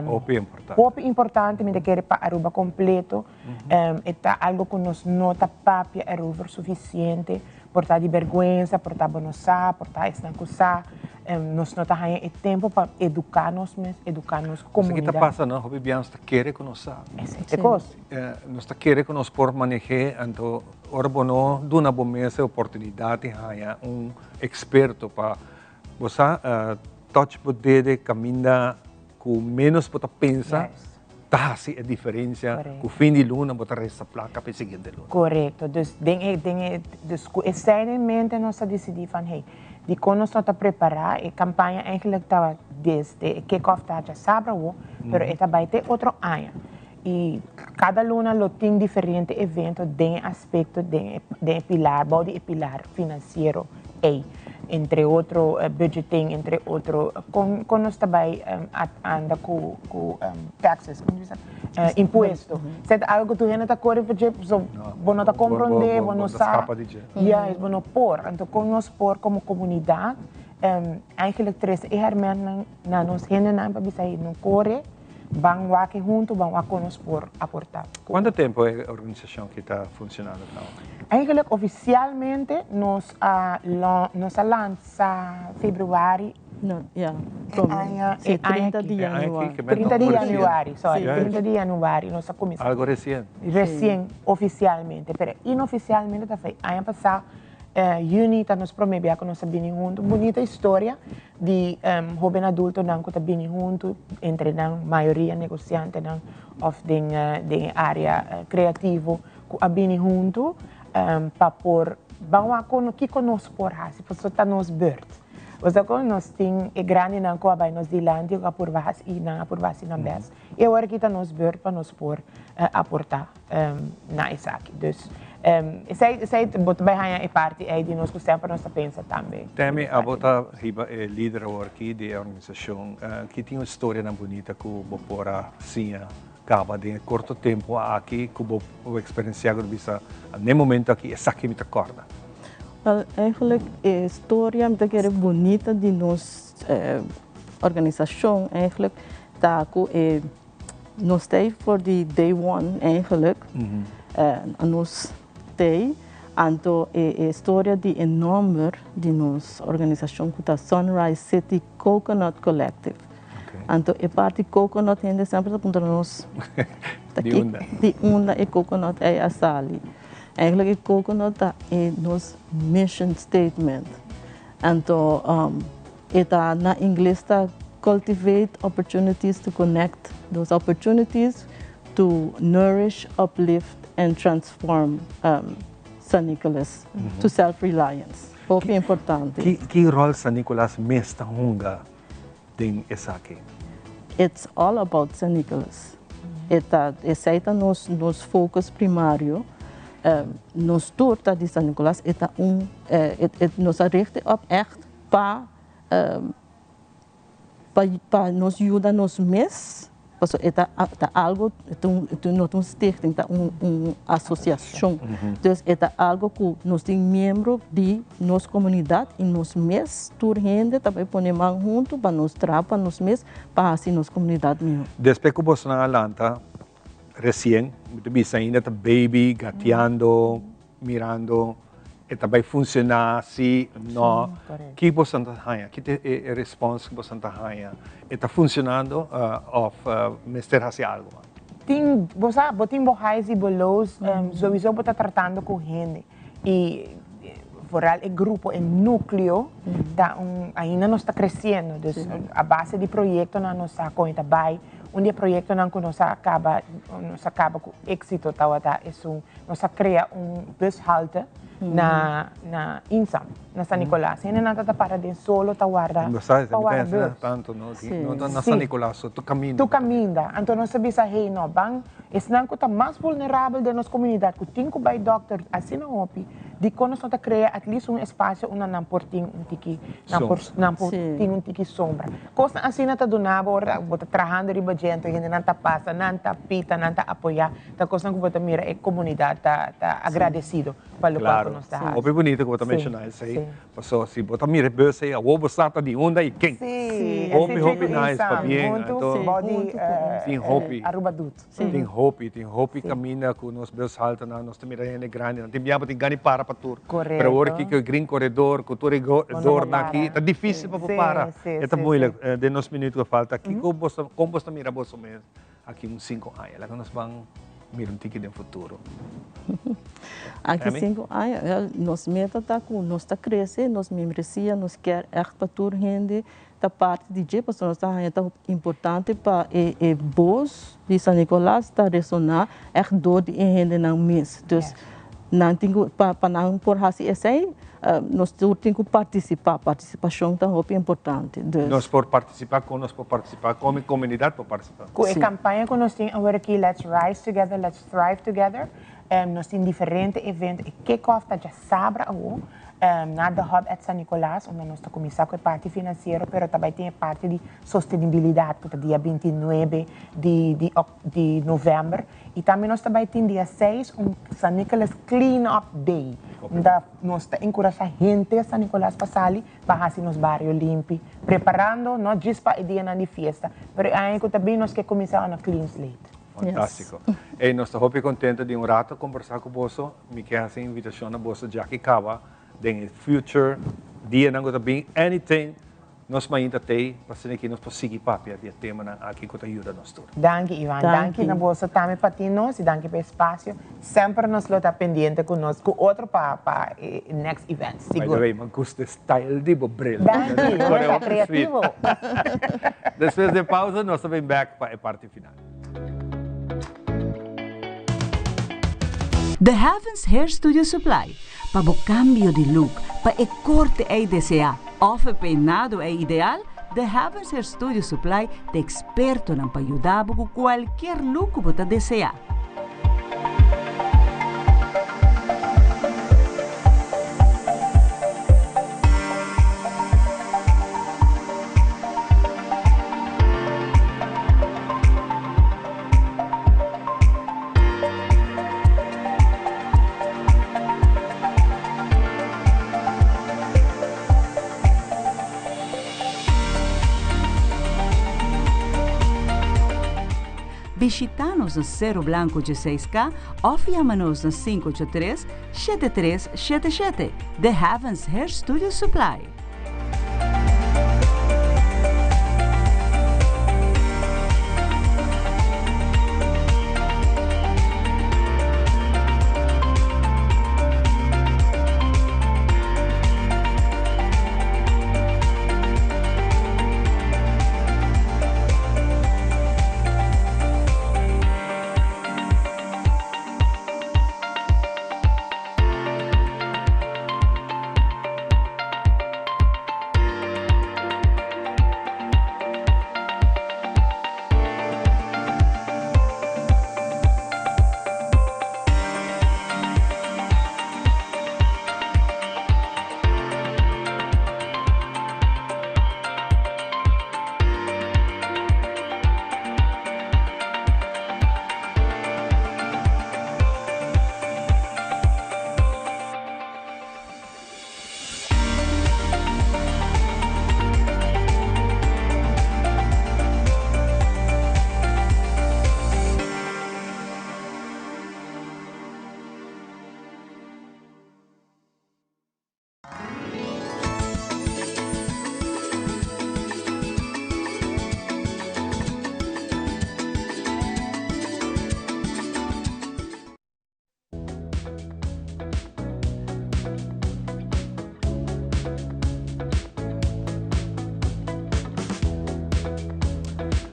Muito importante, me quer para Aruba completo, é algo que nós não está papia Aruba suficiente, por estar de vergonha, por estar bonosá, por estar estancuçá, nós não temos tempo para educar nós mesmos, educar nossa comunidade. O que está passando, o que nós queremos que nós é coisa. Nós queremos que nós por manejar, então, ora bono, de uma boa oportunidade, um experto para você touch poder caminhar com menos para pensar Tasi a diferença com o fim de luna, botar essa placa para o seguinte luna. Correto. Dus essentialmente nós decidimos van hey, die kon ons not preparar. A campanha eigenlijk estava desde o kick-off da já sábado, pero esta vai ter outro ano. E cada luna lo tem diferente evento de aspecto de pilar, body e pilar financeiro, entre outro budgeting, entre outro, com nós também anda com taxes, como diz, imposto. Se é algo que tu ainda está correndo, você não está compreendendo, você não sabe, você não pôr. Então, com nós pôr como comunidade, eigenlijk três hermanos na nos ainda não para sair no corre. Vamos aqui junto, vamos a conosco por aportar. Quanto tempo é a organização que está funcionando? Eigenlijk oficialmente nós lança fevereiro. No, yeah. 30 de januari. 30 de januari, sorry. 30 de januari nós começamos. Algo recente. Recém, oficialmente. Pero inoficialmente também. Ano passado, Juni, nós promovemos que nós bem juntos. Bonita história de jovem adulto que está bem junto, entre a maioria negociante ou de área criativa, que bem junto, para pôr, vamos que conosco por se fosse está nos bird. Os agora nós temos grande não com a nós de lande que por vas e não por vas na bes. E agora que está nos bird para nos pôr aportar na Isaac. Dus sei bot bij hangen parte aí de nós que sempre nós pensa também. Temi a bota riba líder aqui de organização que tem uma história na bonita que o bopora sim acaba de curto tempo aqui que o experienciado bisa no momento aqui exatamente me acorda. Well, eigenlijk a história muito bonita de nossa organização eigenlijk taco nós temos for the day one eigenlijk nós Anto a história de nome de nossa organização que é Sunrise City Coconut Collective. Anto a parte coconut ainda sempre para nós de onda e coconut é a sali. Eigenlijk a coconut é nosso mission statement. Anto eta na inglês está cultivate opportunities to connect those opportunities to nourish, uplift and transform San Nicolas to self-reliance. Muito importante. Que rol San Nicolas mesta hunga tem essa aqui? It's all about San Nicolas. Esse é nos focus primário. Nos torta de San Nicolas nos richten op echt para nos ajudar nos mes. Porque é algo, não é uma stichting, é uma associação. Então, é algo que nós temos membros de nossa comunidade e nos mês, toda gente também põe mão junto para nos trabalhar nos mês, para assim nossa comunidade mesmo. Desde que você na Atlanta, recém, você ainda está baby, gateando, mirando, e também funciona assim, não? Que você está fazendo? Que é a resposta que você está fazendo? Está funcionando ou mestre assim algo? Tem, botem borrais e bolos, sowieso você tratando com gente e vooral o grupo, o núcleo, ainda não está crescendo. Dus a base de projeto não nos conta bem. Dia projeto não nos acaba com êxito, nós cria bushalte na Insam, na San Nicolás. Ainda não está para de solo, está guarda. Não sei, tanto, não na San Nicolás, tu caminha. Tu caminha, então nós sabemos hey, não, bang, esse não está mais vulnerável da nossa comunidade, que tem que vai doctor, assim não opi, de quando nós cria at least espaço onde não porting tiki, não porting tiki sombra. Coisa assim não está donado, bota trabajando riba gente, ainda não está passa, não está pita, não está apoiar, tá coisa que bota mira a comunidade tá agradecido pelo qual nós está. O bonito que você mencionou isso aí, passou assim, bota mira bus aí, a ovo sata de onda e quem? Sim, hope nice para bem, então body tem hope, Aruba Dut. Tem hope caminha com nos bus halta na nós também é grande, não tem biaba tem gani para tur. Correto. Pero agora que o green corredor, que o corredor aqui, está difícil para parar. É muito de nos minutos que falta aqui, como você mira você mesmo aqui uns 5 anos, lá que nós vamos mira um tique no futuro. Aqui 5 anos, nós meta está com nós está crescendo, nós membresia, nós quer echt para toda gente da parte de jeito, nós está importante para boas de São Nicolás está ressonar echt door de gente não mês. Dus não tem para não por assim assim, nós temos que participar, participação está muito importante. Nós por participar com nós por participar com a comunidade por participar. Com a campanha que nós temos agora aqui, Let's Rise Together, Let's Thrive Together, nós temos diferentes eventos, e kick-off está já sábado agora, na The Hub at San Nicolás, onde nós estamos começando com a parte financeira, mas também tem a parte de sustentabilidade, que é dia 29 de novembro. E também nós também temos dia 6, San Nicolás Clean Up Day, onde nós encorajamos a gente de San Nicolás para sair, para fazer nos bairros limpos, preparando não só para o dia de festa, mas também nós queremos começar na clean slate. Fantástico. E nós estamos muito contentes de rato conversar com você. Me quer fazer invitação a você, Jackie Cava, de future dia não também anything nós ainda tem para ser que nós possamos seguir papel de tema aqui que ajuda nós todos. Danke Ivan, danke na bolsa também para ti nós e danke pelo espaço. Sempre nós lo está pendente conosco outro para next event. By the way, me gusta style de Bobril. Danke, você é criativo. Depois de pausa nós também back para a parte final. The Heavens Hair Studio Supply. Para o cambio de look, para o corte é desejar, ou o peinado é ideal, The Heavens Hair Studio Supply é experto para ajudar com qualquer look que você desejar. Visita-nos no Cerro Blanco 16K ou chama-nos no 583-7377. The Heavens Hair Studio Supply.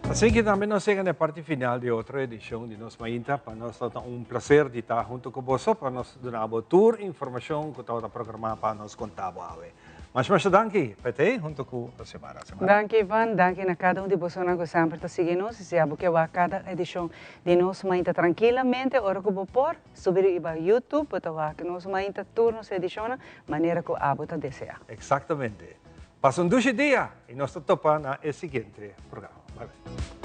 Assim que também nós chegamos na parte final de outra edição de Nos Mainta. Para nós é um prazer de estar junto com você, para nós dar uma tour, informação que está programada para nós contar. Mas danke, PT, junto com a semana. Danke, Ivan, danke na cada de vocês que sempre está seguindo. Se sabe que vai cada edição de Nos Mainta tranquilamente, ora que vou pôr, subir para YouTube, para que Nos Mainta tour nos edição, maneira que a você deseja. Exatamente. Passam 2 dias e nós topamos no seguinte programa. Bye bye.